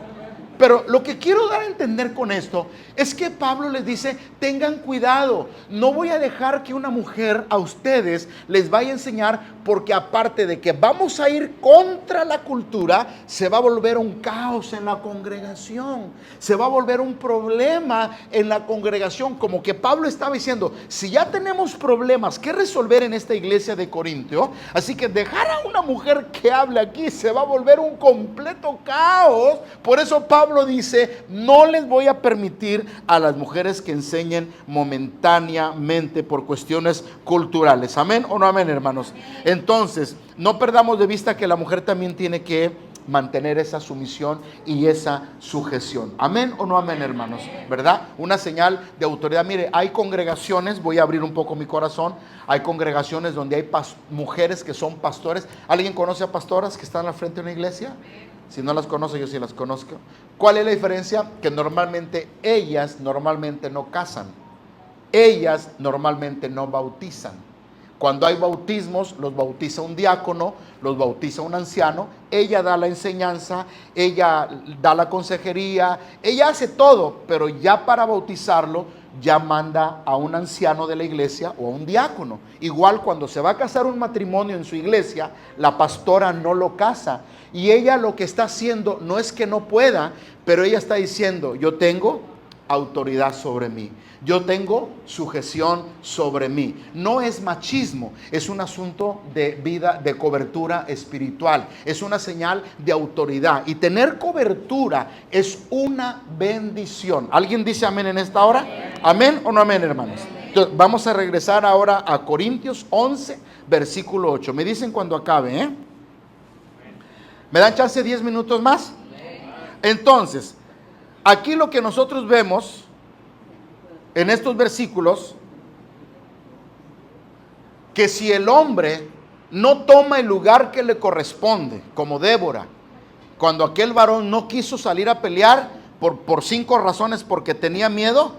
Pero lo que quiero dar a entender con esto es que Pablo les dice: tengan cuidado, no voy a dejar que una mujer a ustedes les vaya a enseñar, porque aparte de que vamos a ir contra la cultura, se va a volver un caos en la congregación, se va a volver un problema en la congregación. Como que Pablo estaba diciendo: si ya tenemos problemas que resolver en esta iglesia de Corintio, así que dejar a una mujer que hable aquí se va a volver un completo caos. Por eso Pablo dice: no les voy a permitir a las mujeres que enseñen momentáneamente por cuestiones culturales. ¿Amén o no amén, hermanos? Entonces, no perdamos de vista que la mujer también tiene que mantener esa sumisión y esa sujeción. ¿Amén o no amén, hermanos? ¿Verdad? Una señal de autoridad. Mire, hay congregaciones, voy a abrir un poco mi corazón, hay congregaciones donde hay mujeres que son pastores. ¿Alguien conoce a pastoras que están al frente de una iglesia? Si no las conoce, yo sí las conozco. ¿Cuál es la diferencia? Que ellas normalmente no casan. Ellas normalmente no bautizan. Cuando hay bautismos, los bautiza un diácono, los bautiza un anciano, ella da la enseñanza, ella da la consejería, ella hace todo, pero ya para bautizarlo, ya manda a un anciano de la iglesia o a un diácono. Igual cuando se va a casar un matrimonio en su iglesia, la pastora no lo casa. Y ella lo que está haciendo no es que no pueda, pero ella está diciendo, yo tengo autoridad sobre mí. Yo tengo sujeción sobre mí. No es machismo, es un asunto de vida, de cobertura espiritual. Es una señal de autoridad. Y tener cobertura es una bendición. ¿Alguien dice amén en esta hora? ¿Amén o no amén, hermanos? Entonces, vamos a regresar ahora a Corintios 11, versículo 8. Me dicen cuando acabe, ¿eh? ¿Me dan chance 10 minutos más? Entonces, aquí lo que nosotros vemos en estos versículos, que si el hombre no toma el lugar que le corresponde, como Débora, cuando aquel varón no quiso salir a pelear por 5 razones, porque tenía miedo,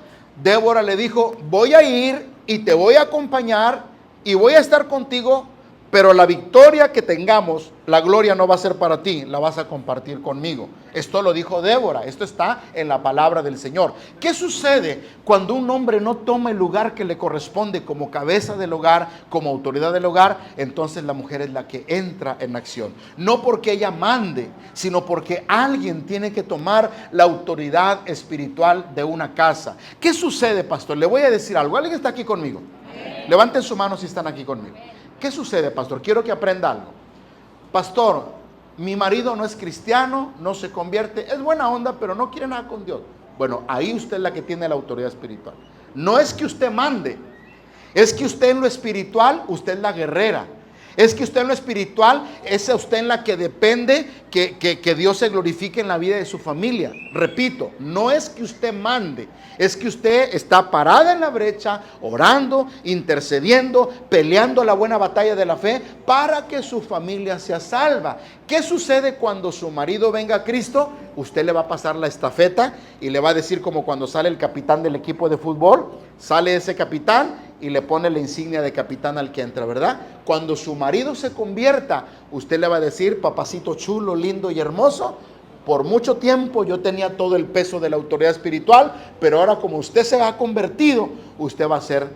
Débora le dijo, voy a ir y te voy a acompañar y voy a estar contigo, pero la victoria que tengamos, la gloria no va a ser para ti, la vas a compartir conmigo. Esto lo dijo Débora, esto está en la palabra del Señor. ¿Qué sucede cuando un hombre no toma el lugar que le corresponde como cabeza del hogar, como autoridad del hogar? Entonces la mujer es la que entra en acción. No porque ella mande, sino porque alguien tiene que tomar la autoridad espiritual de una casa. ¿Qué sucede, pastor? Le voy a decir algo. ¿Alguien está aquí conmigo? Levanten su mano si están aquí conmigo. ¿Qué sucede, pastor? Quiero que aprenda algo. Pastor, mi marido no es cristiano, no se convierte, es buena onda, pero no quiere nada con Dios. Bueno, ahí usted es la que tiene la autoridad espiritual. No es que usted mande, es que usted en lo espiritual, usted es la guerrera. Es que usted en lo espiritual, es usted en la que depende que Dios se glorifique en la vida de su familia. Repito, no es que usted mande, es que usted está parada en la brecha, orando, intercediendo, peleando la buena batalla de la fe para que su familia sea salva. ¿Qué sucede cuando su marido venga a Cristo? Usted le va a pasar la estafeta y le va a decir como cuando sale el capitán del equipo de fútbol, sale ese capitán y le pone la insignia de capitán al que entra, ¿verdad? Cuando su marido se convierta, usted le va a decir, papacito chulo, lindo y hermoso, por mucho tiempo yo tenía todo el peso de la autoridad espiritual, pero ahora como usted se ha convertido, usted va a ser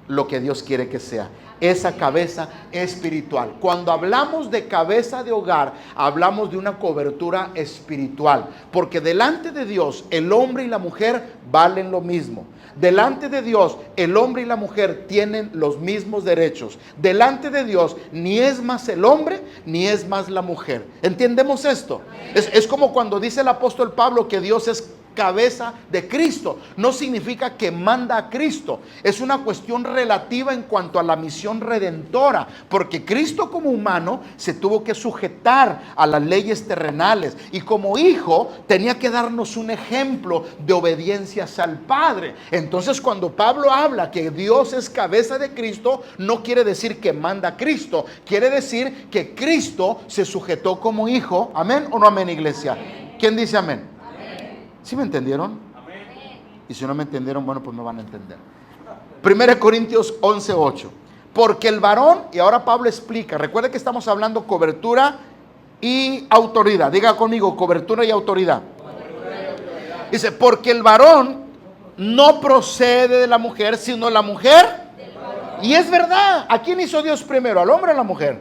lo que Dios quiere que sea, esa cabeza espiritual. Cuando hablamos de cabeza de hogar, hablamos de una cobertura espiritual, porque delante de Dios el hombre y la mujer valen lo mismo. Delante de Dios, el hombre y la mujer tienen los mismos derechos. Delante de Dios, ni es más el hombre, ni es más la mujer. ¿Entendemos esto? Es como cuando dice el apóstol Pablo que Dios es cabeza de Cristo. No significa que manda a Cristo. Es una cuestión relativa en cuanto a la misión redentora, porque Cristo como humano se tuvo que sujetar a las leyes terrenales y como hijo tenía que darnos un ejemplo de obediencia al Padre. Entonces cuando Pablo habla que Dios es cabeza de Cristo, no quiere decir que manda a Cristo, quiere decir que Cristo se sujetó como hijo. ¿Amén o no amén, iglesia? Amén. ¿Quién dice amén? ¿Sí me entendieron? Amén. Y si no me entendieron, bueno, pues me van a entender. 1 Corintios 11:8. Porque el varón, y ahora Pablo explica, recuerde que estamos hablando cobertura y autoridad. Diga conmigo, cobertura y autoridad. Dice, porque el varón no procede de la mujer, sino la mujer. Y es verdad, ¿a quién hizo Dios primero? ¿Al hombre o a la mujer?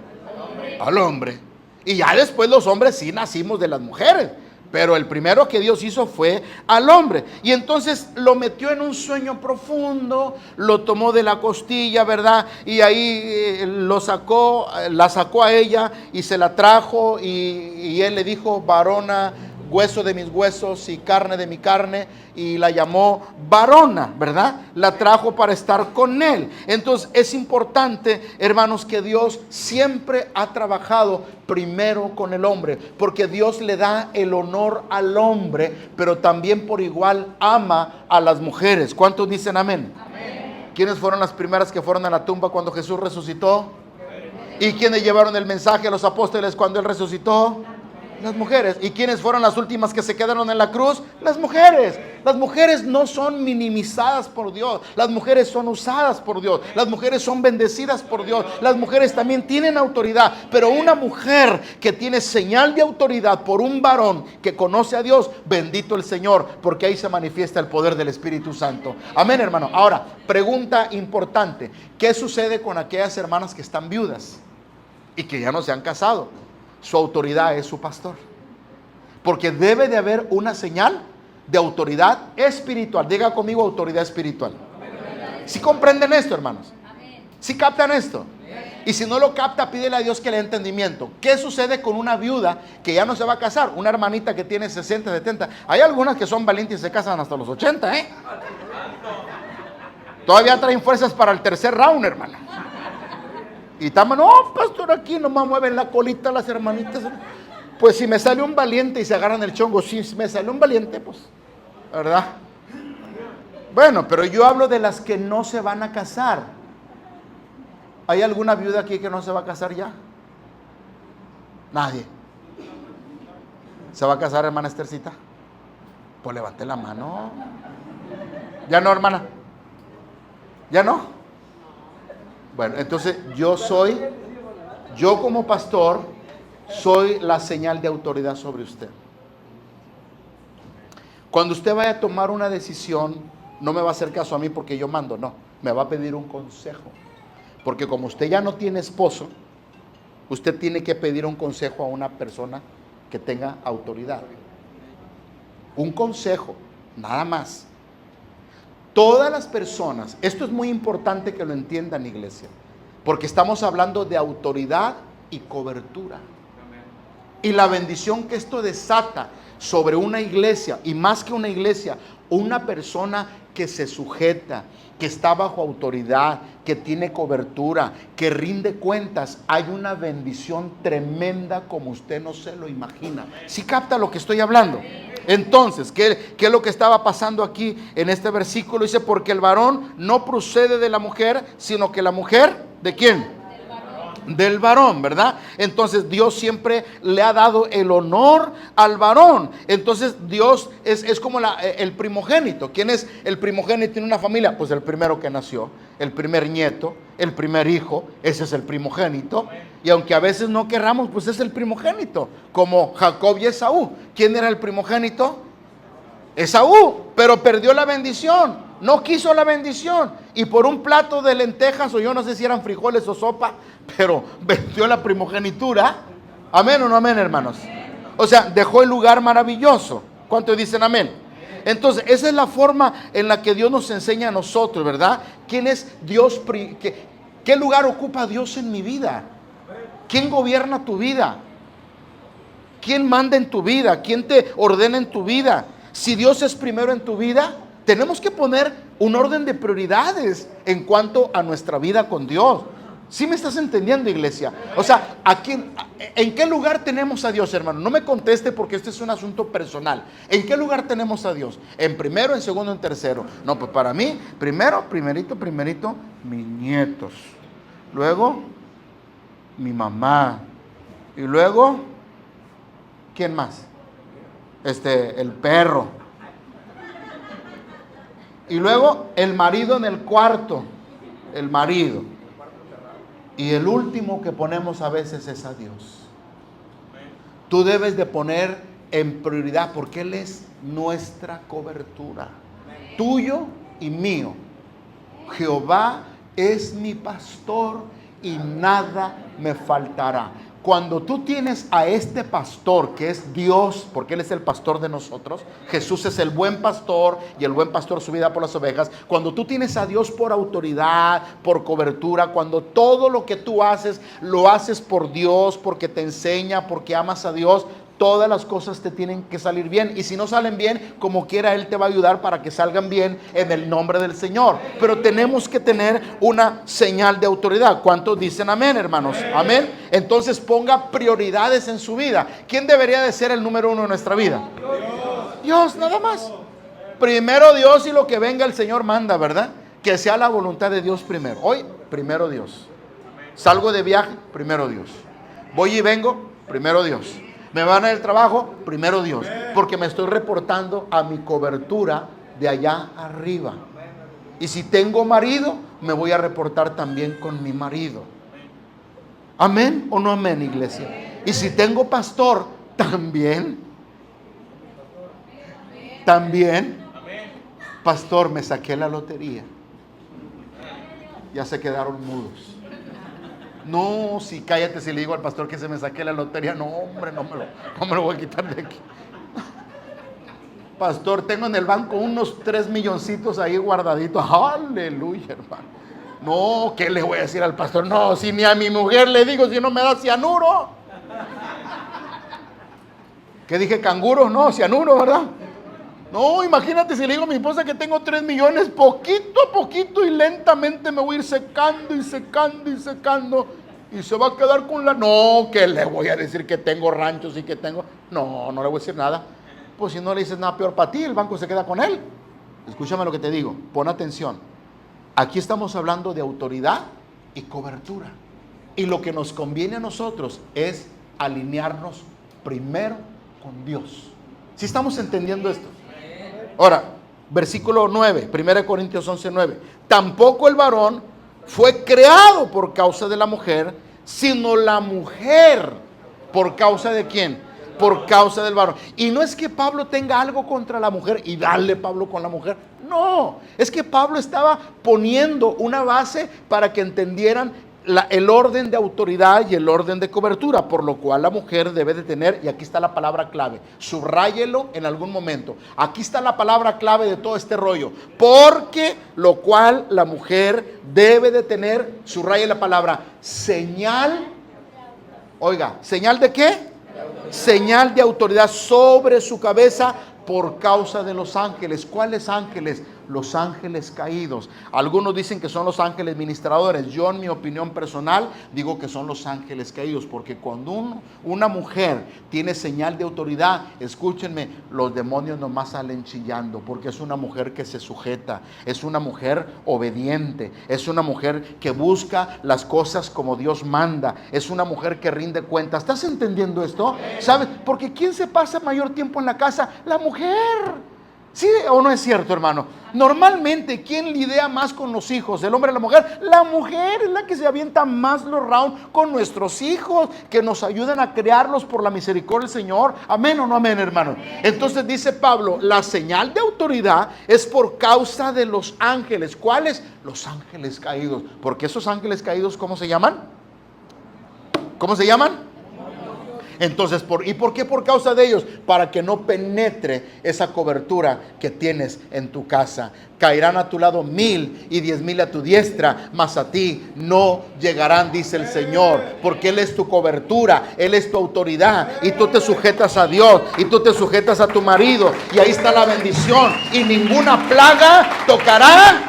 Al hombre. Y ya después los hombres sí nacimos de las mujeres. Pero el primero que Dios hizo fue al hombre. Y entonces lo metió en un sueño profundo, lo tomó de la costilla, ¿verdad? Y ahí la sacó a ella y se la trajo y él le dijo, varona hueso de mis huesos y carne de mi carne, y la llamó varona, ¿verdad? La trajo para estar con él. Entonces es importante, hermanos, que Dios siempre ha trabajado primero con el hombre, porque Dios le da el honor al hombre, pero también por igual ama a las mujeres. ¿Cuántos dicen amén? Amén. ¿Quiénes fueron las primeras que fueron a la tumba cuando Jesús resucitó? ¿Y quiénes llevaron el mensaje a los apóstoles cuando él resucitó? Las mujeres. ¿Y quiénes fueron las últimas que se quedaron en la cruz? Las mujeres. Las mujeres no son minimizadas por Dios. Las mujeres son usadas por Dios. Las mujeres son bendecidas por Dios. Las mujeres también tienen autoridad. Pero una mujer que tiene señal de autoridad por un varón que conoce a Dios, bendito el Señor, porque ahí se manifiesta el poder del Espíritu Santo. Amén, hermano. Ahora, pregunta importante. ¿Qué sucede con aquellas hermanas que están viudas y que ya no se han casado? Su autoridad es su pastor, porque debe de haber una señal de autoridad espiritual. Diga conmigo, autoridad espiritual. ¿Sí comprenden esto, hermanos? ¿Sí captan esto? Y si no lo capta, pídele a Dios que le dé entendimiento. ¿Qué sucede con una viuda que ya no se va a casar? Una hermanita que tiene 60, 70. Hay algunas que son valientes y se casan hasta los 80, ¿eh? Todavía traen fuerzas para el tercer round, hermana. Y estamos, no, pastor, aquí nomás mueven la colita las hermanitas. Pues si me sale un valiente y se agarran el chongo, si me sale un valiente, pues, ¿verdad? Bueno, pero yo hablo de las que no se van a casar. ¿Hay alguna viuda aquí que no se va a casar ya? Nadie. ¿Se va a casar, hermana Estercita? Pues levante la mano. ¿Ya no, hermana? ¿Ya no? Bueno, entonces yo como pastor, soy la señal de autoridad sobre usted. Cuando usted vaya a tomar una decisión, no me va a hacer caso a mí porque yo mando, no, me va a pedir un consejo. Porque como usted ya no tiene esposo, usted tiene que pedir un consejo a una persona que tenga autoridad. Un consejo, nada más. Todas las personas, esto es muy importante que lo entiendan, iglesia, porque estamos hablando de autoridad y cobertura. Y la bendición que esto desata sobre una iglesia, y más que una iglesia, una persona que se sujeta, que está bajo autoridad, que tiene cobertura, que rinde cuentas, hay una bendición tremenda como usted no se lo imagina. ¿Sí capta lo que estoy hablando? Entonces, ¿qué es lo que estaba pasando aquí en este versículo? Dice, porque el varón no procede de la mujer, sino que la mujer, ¿de quién? Del varón, ¿verdad? Entonces Dios siempre le ha dado el honor al varón. Entonces Dios es como el primogénito. ¿Quién es el primogénito en una familia? Pues el primero que nació, el primer nieto, el primer hijo, ese es el primogénito. Y aunque a veces no querramos, pues es el primogénito, como Jacob y Esaú. ¿Quién era el primogénito? Esaú, pero perdió la bendición, no quiso la bendición, y por un plato de lentejas, o yo no sé si eran frijoles o sopa, pero vendió la primogenitura. Amén o no amén, hermanos. O sea, dejó el lugar maravilloso. ¿Cuántos dicen amén? Entonces, esa es la forma en la que Dios nos enseña a nosotros, ¿verdad? ¿Quién es Dios? ¿Qué lugar ocupa Dios en mi vida? ¿Quién gobierna tu vida? ¿Quién manda en tu vida? ¿Quién te ordena en tu vida? Si Dios es primero en tu vida, tenemos que poner un orden de prioridades en cuanto a nuestra vida con Dios. ¿Sí me estás entendiendo, iglesia? O sea, ¿en qué lugar tenemos a Dios, hermano? No me conteste porque este es un asunto personal. ¿En qué lugar tenemos a Dios? ¿En primero, en segundo, en tercero? No, pues para mí, primerito, mis nietos. Luego, mi mamá. Y luego, ¿quién más? El perro. Y luego, el marido en el cuarto. El marido. Y el último que ponemos a veces es a Dios. Tú debes de poner en prioridad porque Él es nuestra cobertura. Tuyo y mío. Jehová es mi pastor y nada me faltará. Cuando tú tienes a este pastor que es Dios, porque Él es el pastor de nosotros, Jesús es el buen pastor y el buen pastor su vida por las ovejas. Cuando tú tienes a Dios por autoridad, por cobertura, cuando todo lo que tú haces, lo haces por Dios, porque te enseña, porque amas a Dios, todas las cosas te tienen que salir bien. Y si no salen bien, como quiera, Él te va a ayudar para que salgan bien en el nombre del Señor. Pero tenemos que tener una señal de autoridad. ¿Cuántos dicen amén, hermanos? Amén. Entonces ponga prioridades en su vida. ¿Quién debería de ser el número uno de nuestra vida? Dios, nada más. Primero Dios, y lo que venga el Señor manda, ¿verdad? Que sea la voluntad de Dios primero. Hoy, primero Dios. Salgo de viaje, primero Dios. Voy y vengo, primero Dios. Me van al trabajo, primero Dios, porque me estoy reportando a mi cobertura de allá arriba. Y si tengo marido, me voy a reportar también con mi marido. ¿Amén o no amén, iglesia? Y si tengo pastor, también. Pastor, me saqué la lotería. Ya se quedaron mudos. No, si cállate, si le digo al pastor que se me saqué la lotería, no, hombre, no me lo voy a quitar de aquí. Pastor, tengo en el banco unos 3 milloncitos ahí guardaditos. Aleluya, hermano. No, ¿qué le voy a decir al pastor? No, si ni a mi mujer le digo, si no me da cianuro. ¿Qué dije? Canguro, no, cianuro, ¿verdad? No, imagínate si le digo a mi esposa que tengo 3 millones, poquito a poquito y lentamente me voy a ir secando y secando y secando. Y se va a quedar con la... No, que le voy a decir que tengo ranchos y que tengo... No, no le voy a decir nada. Pues si no le dices nada peor para ti, el banco se queda con él. Escúchame lo que te digo, pon atención. Aquí estamos hablando de autoridad y cobertura. Y lo que nos conviene a nosotros es alinearnos primero con Dios. ¿Sí estamos entendiendo esto? Ahora, versículo 9, 1 Corintios 11, 9. Tampoco el varón fue creado por causa de la mujer, sino la mujer por causa de ¿quién? Por causa del varón. Y no es que Pablo tenga algo contra la mujer y dale Pablo con la mujer. No, es que Pablo estaba poniendo una base para que entendieran el orden de autoridad y el orden de cobertura, por lo cual la mujer debe de tener, y aquí está la palabra clave, subráyelo en algún momento, aquí está la palabra clave de todo este rollo, porque lo cual la mujer debe de tener, subraye la palabra, señal, oiga, ¿señal de qué? Señal de autoridad sobre su cabeza por causa de los ángeles. ¿Cuáles ángeles? Los ángeles caídos. Algunos dicen que son los ángeles ministradores. Yo, en mi opinión personal, digo que son los ángeles caídos, porque cuando una mujer tiene señal de autoridad, escúchenme, los demonios nomás salen chillando, porque es una mujer que se sujeta, es una mujer obediente, es una mujer que busca las cosas como Dios manda, es una mujer que rinde cuentas. ¿Estás entendiendo esto? ¿Sabes? Porque ¿quién se pasa mayor tiempo en la casa? La mujer. ¿Sí o no es cierto, hermano? Normalmente, ¿quién lidia más con los hijos? ¿El hombre o la mujer? La mujer es la que se avienta más los rounds con nuestros hijos, que nos ayudan a crearlos por la misericordia del Señor. ¿Amén o no amén, hermano? Entonces dice Pablo, la señal de autoridad es por causa de los ángeles. ¿Cuáles? Los ángeles caídos. Porque esos ángeles caídos, ¿cómo se llaman? ¿Cómo se llaman? Entonces, ¿y por qué por causa de ellos? Para que no penetre esa cobertura que tienes en tu casa. Caerán a tu lado 1000 y 10,000 a tu diestra, mas a ti no llegarán, dice el Señor, porque Él es tu cobertura, Él es tu autoridad, y tú te sujetas a Dios, y tú te sujetas a tu marido, y ahí está la bendición, y ninguna plaga tocará,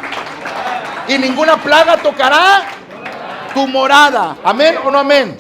tu morada. ¿Amén o no amén?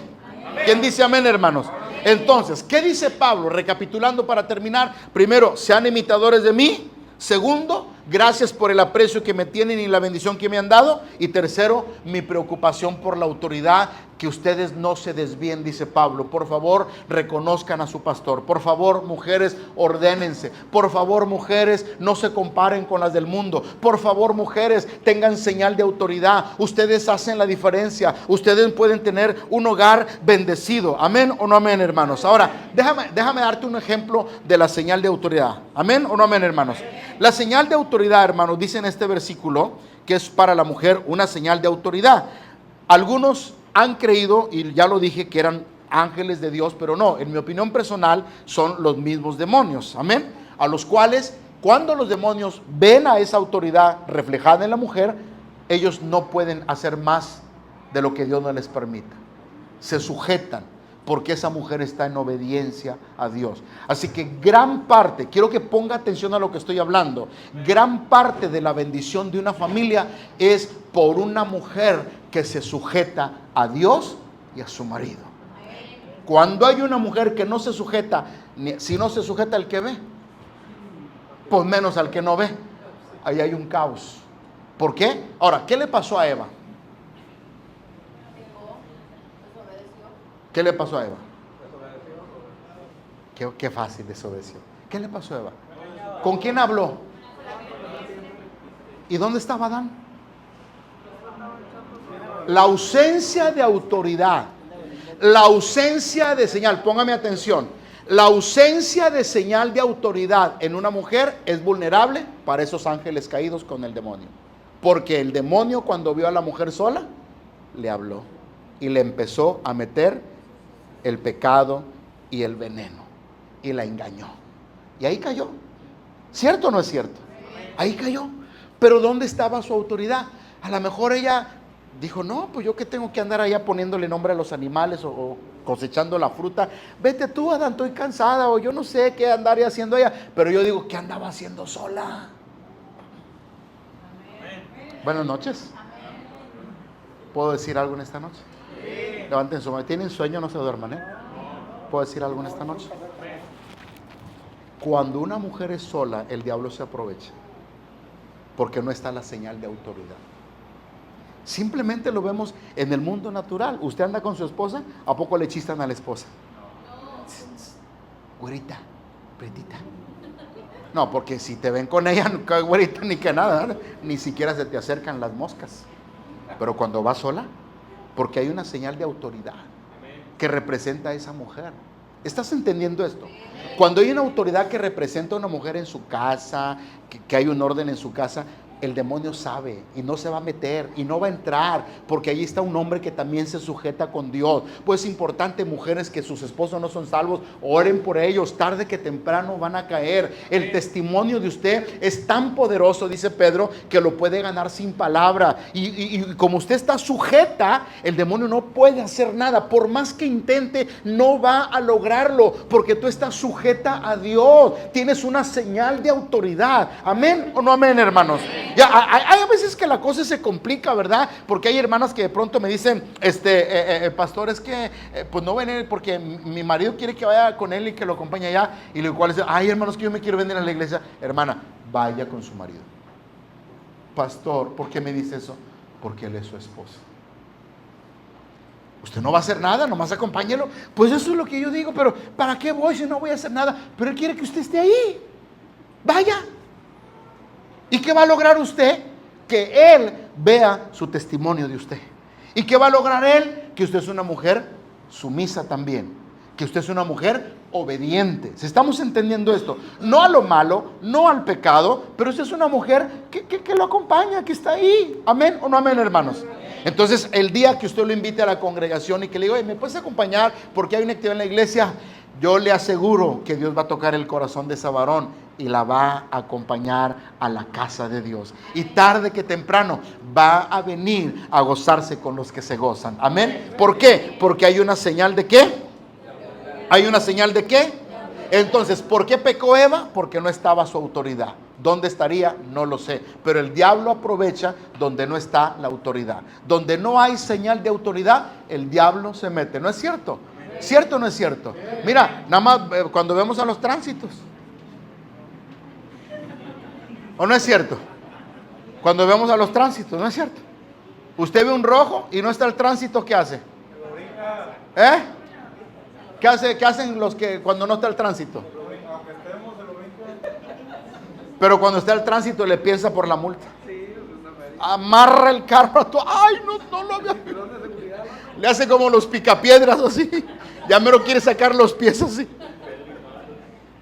¿Quién dice amén, hermanos? Entonces, ¿qué dice Pablo? Recapitulando para terminar. Primero, sean imitadores de mí. Segundo, gracias por el aprecio que me tienen y la bendición que me han dado. Y tercero, mi preocupación por la autoridad, que ustedes no se desvíen, dice Pablo. Por favor, reconozcan a su pastor. Por favor, mujeres, ordénense. Por favor, mujeres, no se comparen con las del mundo. Por favor, mujeres, tengan señal de autoridad. Ustedes hacen la diferencia. Ustedes pueden tener un hogar bendecido. ¿Amén o no amén, hermanos? Ahora, déjame darte un ejemplo de la señal de autoridad. ¿Amén o no amén, hermanos? La señal de autoridad, hermanos, dice en este versículo que es para la mujer una señal de autoridad. Algunos han creído, y ya lo dije, que eran ángeles de Dios, pero no, en mi opinión personal son los mismos demonios, amén, a los cuales cuando los demonios ven a esa autoridad reflejada en la mujer, ellos no pueden hacer más de lo que Dios no les permita, se sujetan. porque esa mujer está en obediencia a Dios. Así que gran parte, quiero que ponga atención a lo que estoy hablando, gran parte de la bendición de una familia es por una mujer que se sujeta a Dios y a su marido. Cuando hay una mujer que no se sujeta, si no se sujeta al que ve, pues menos al que no ve, ahí hay un caos. ¿Por qué? Ahora, ¿qué le pasó a Eva? ¿Qué le pasó a Eva? Qué fácil desobedeció. ¿Qué le pasó a Eva? ¿Con quién habló? ¿Y dónde estaba Adán? La ausencia de autoridad, la ausencia de señal, póngame atención, la ausencia de señal de autoridad en una mujer es vulnerable para esos ángeles caídos con el demonio. Porque el demonio, cuando vio a la mujer sola, le habló y le empezó a meter el pecado y el veneno y la engañó. Y ahí cayó. ¿Cierto o no es cierto? Ahí cayó. Pero ¿dónde estaba su autoridad? A lo mejor ella dijo, no, pues yo que tengo que andar allá poniéndole nombre a los animales o cosechando la fruta. Vete tú, Adán, estoy cansada, o yo no sé qué andaría haciendo ella. Pero yo digo, ¿qué andaba haciendo sola? Buenas noches. ¿Puedo decir algo en esta noche? Levanten su mano. ¿Tienen sueño? No se duerman, ¿Puedo decir algo en esta noche? Cuando una mujer es sola, el diablo se aprovecha, porque no está la señal de autoridad. Simplemente lo vemos en el mundo natural. Usted anda con su esposa, ¿a poco le chistan a la esposa? Güerita, pretita. No, porque si te ven con ella, no cae güerita ni que nada, ¿verdad? Ni siquiera se te acercan las moscas. Pero cuando va sola, porque hay una señal de autoridad que representa a esa mujer. ¿Estás entendiendo esto? Cuando hay una autoridad que representa a una mujer en su casa, que hay un orden en su casa, el demonio sabe y no se va a meter y no va a entrar, porque ahí está un hombre que también se sujeta con Dios. Pues es importante, mujeres que sus esposos no son salvos, oren por ellos, tarde que temprano van a caer. El testimonio de usted es tan poderoso, dice Pedro, que lo puede ganar sin palabra, y como usted está sujeta, el demonio no puede hacer nada. Por más que intente, no va a lograrlo, porque tú estás sujeta a Dios, tienes una señal de autoridad. ¿Amén o no amén, hermanos? Ya, hay a veces que la cosa se complica, ¿verdad? Porque hay hermanas que de pronto me dicen, pastor, es que pues no ven porque mi marido quiere que vaya con él y que lo acompañe allá. Y lo cual es, ay, hermanos, que yo me quiero venir a la iglesia. Hermana, vaya con su marido. Pastor, ¿por qué me dice eso? Porque él es su esposo. Usted no va a hacer nada, nomás acompáñelo. Pues eso es lo que yo digo, pero ¿para qué voy si no voy a hacer nada? Pero él quiere que usted esté ahí. Vaya. ¿Y qué va a lograr usted? Que él vea su testimonio de usted. ¿Y qué va a lograr él? Que usted es una mujer sumisa también. Que usted es una mujer obediente. ¿Se estamos entendiendo esto? No a lo malo, no al pecado, pero usted es una mujer que lo acompaña, que está ahí. ¿Amén o no amén, hermanos? Entonces, el día que usted lo invite a la congregación y que le diga, oye, ¿me puedes acompañar? Porque hay una actividad en la iglesia. Yo le aseguro que Dios va a tocar el corazón de ese varón y la va a acompañar a la casa de Dios. Y tarde que temprano va a venir a gozarse con los que se gozan. ¿Amén? ¿Por qué? Porque hay una señal de ¿qué? ¿Hay una señal de qué? Entonces, ¿por qué pecó Eva? Porque no estaba su autoridad. ¿Dónde estaría? No lo sé. Pero el diablo aprovecha donde no está la autoridad. Donde no hay señal de autoridad, el diablo se mete. ¿No es cierto? ¿Cierto o no es cierto? Mira, nada más cuando vemos a los tránsitos. ¿O no es cierto? Cuando vemos a los tránsitos, ¿no es cierto? Usted ve un rojo y no está el tránsito, ¿qué hace? ¿Qué hacen los que cuando no está el tránsito? Pero cuando está el tránsito le piensa por la multa. Amarra el carro a todo. Ay, no lo había. Le hace como los picapiedras así. Ya mero quiere sacar los pies así.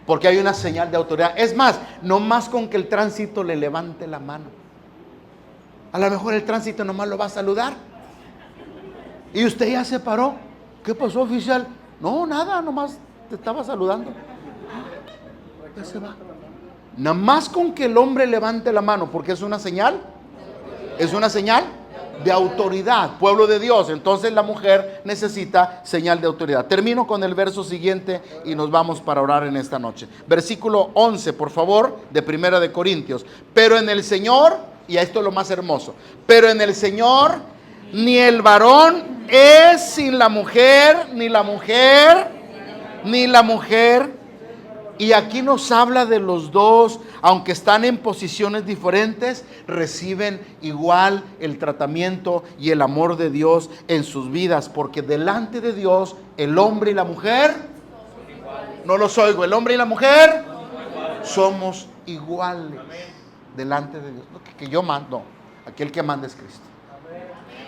Porque hay una señal de autoridad. Es más, no más con que el tránsito le levante la mano. A lo mejor el tránsito nomás lo va a saludar. Y usted ya se paró. ¿Qué pasó, oficial? No, nada, nomás te estaba saludando. Ya se va. Nada más con que el hombre levante la mano, porque es una señal. Es una señal de autoridad, pueblo de Dios. Entonces la mujer necesita señal de autoridad. Termino con el verso siguiente y nos vamos para orar en esta noche. Versículo 11, por favor, de Primera de Corintios. Pero en el Señor, y esto es lo más hermoso, pero en el Señor ni el varón es sin la mujer, ni la mujer, ni la mujer. Y aquí nos habla de los dos, aunque están en posiciones diferentes, reciben igual el tratamiento y el amor de Dios en sus vidas, porque delante de Dios el hombre y la mujer, no los oigo, el hombre y la mujer somos iguales delante de Dios. No, que yo mando, aquí el que manda es Cristo.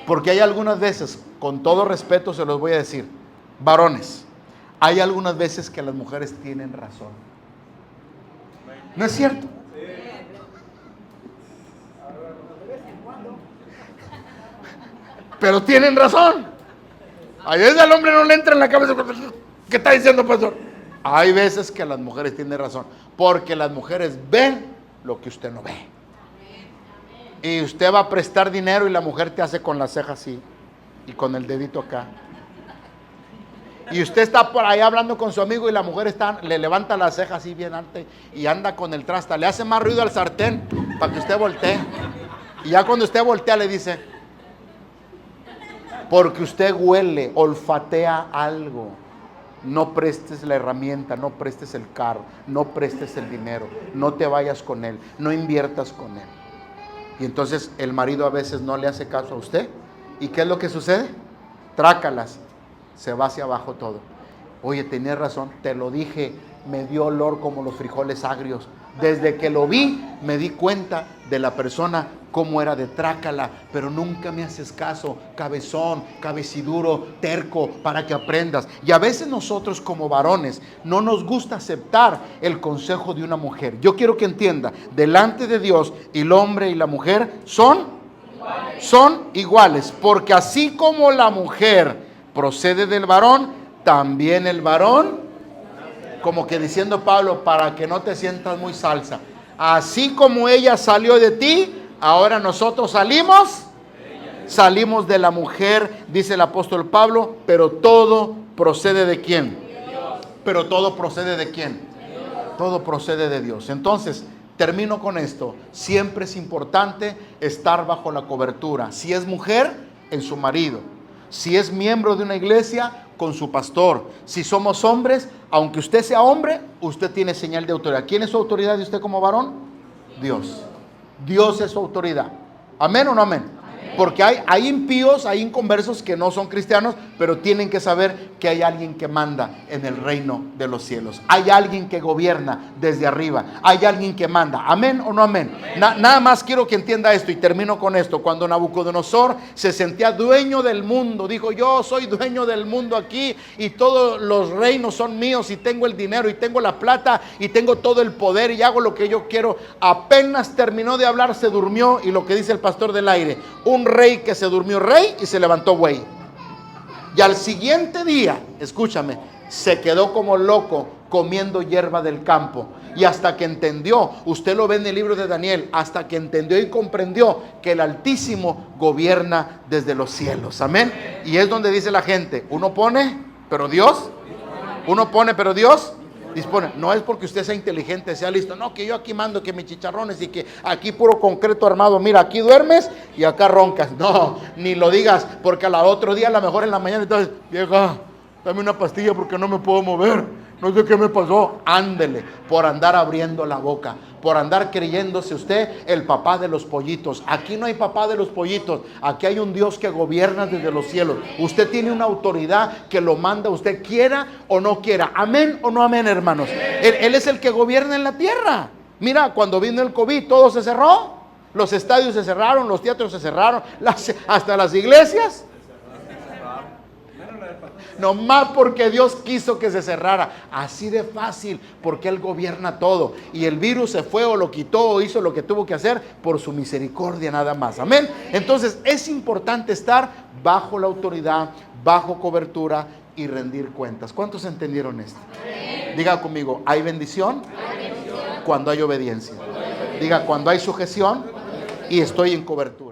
Porque hay algunas veces, con todo respeto se los voy a decir, varones, hay algunas veces que las mujeres tienen razón. ¿No es cierto? Pero tienen razón. A veces al hombre no le entra en la cabeza, ¿qué está diciendo, pastor? Hay veces que las mujeres tienen razón, porque las mujeres ven lo que usted no ve. Y usted va a prestar dinero y la mujer te hace con la ceja así y con el dedito acá. Y usted está por ahí hablando con su amigo y la mujer le levanta la ceja así bien alta y anda con el trasta. Le hace más ruido al sartén para que usted voltee. Y ya cuando usted voltea le dice, porque usted huele, olfatea algo. No prestes la herramienta, no prestes el carro, no prestes el dinero, no te vayas con él, no inviertas con él. Y entonces el marido a veces no le hace caso a usted. ¿Y qué es lo que sucede? Trácalas. Se va hacia abajo todo. Oye, tenías razón, te lo dije, me dio olor como los frijoles agrios. Desde que lo vi, me di cuenta de la persona cómo era de trácala, pero nunca me haces caso, cabezón, cabeciduro, terco, para que aprendas. Y a veces nosotros como varones no nos gusta aceptar el consejo de una mujer. Yo quiero que entienda, delante de Dios el hombre y la mujer son iguales, porque así como la mujer procede del varón, también el varón, como que diciendo Pablo, para que no te sientas muy salsa, así como ella salió de ti, ahora nosotros salimos de la mujer, dice el apóstol Pablo, pero todo procede de ¿quién? Pero todo procede de ¿quién? Todo procede de Dios. Entonces, termino con esto, siempre es importante estar bajo la cobertura, si es mujer, en su marido. Si es miembro de una iglesia, con su pastor. Si somos hombres, aunque usted sea hombre, usted tiene señal de autoridad. ¿Quién es su autoridad de usted como varón? Dios. Dios es su autoridad. ¿Amén o no amén? Porque hay impíos, hay inconversos que no son cristianos, pero tienen que saber que hay alguien que manda en el reino de los cielos. Hay alguien que gobierna desde arriba. Hay alguien que manda. ¿Amén o no amén? Nada más quiero que entienda esto y termino con esto. Cuando Nabucodonosor se sentía dueño del mundo, dijo, yo soy dueño del mundo aquí y todos los reinos son míos y tengo el dinero y tengo la plata y tengo todo el poder y hago lo que yo quiero. Apenas terminó de hablar, se durmió y lo que dice el pastor del aire, un rey que se durmió rey y se levantó güey. Y al siguiente día, escúchame, se quedó como loco comiendo hierba del campo. Y hasta que entendió, usted lo ve en el libro de Daniel, hasta que entendió y comprendió que el Altísimo gobierna desde los cielos. Amén. Y es donde dice la gente, uno pone, pero Dios dispone. No es porque usted sea inteligente, sea listo. No, que yo aquí mando que mis chicharrones y que aquí puro concreto armado. Mira, aquí duermes y acá roncas. No, ni lo digas, porque al otro día, a lo mejor en la mañana, entonces, vieja, dame una pastilla porque no me puedo mover. No sé qué me pasó. Ándele, por andar abriendo la boca, por andar creyéndose usted el papá de los pollitos. Aquí no hay papá de los pollitos. Aquí hay un Dios que gobierna desde los cielos. Usted tiene una autoridad que lo manda usted, quiera o no quiera. Amén o no amén, hermanos. Él es el que gobierna en la tierra. Mira, cuando vino el COVID, todo se cerró. Los estadios se cerraron, los teatros se cerraron, hasta las iglesias. Nomás porque Dios quiso que se cerrara. Así de fácil, porque Él gobierna todo. Y el virus se fue o lo quitó o hizo lo que tuvo que hacer por su misericordia nada más. Amén. Entonces es importante estar bajo la autoridad, bajo cobertura y rendir cuentas. ¿Cuántos entendieron esto? Diga conmigo, hay bendición cuando hay obediencia. Diga, cuando hay sujeción y estoy en cobertura.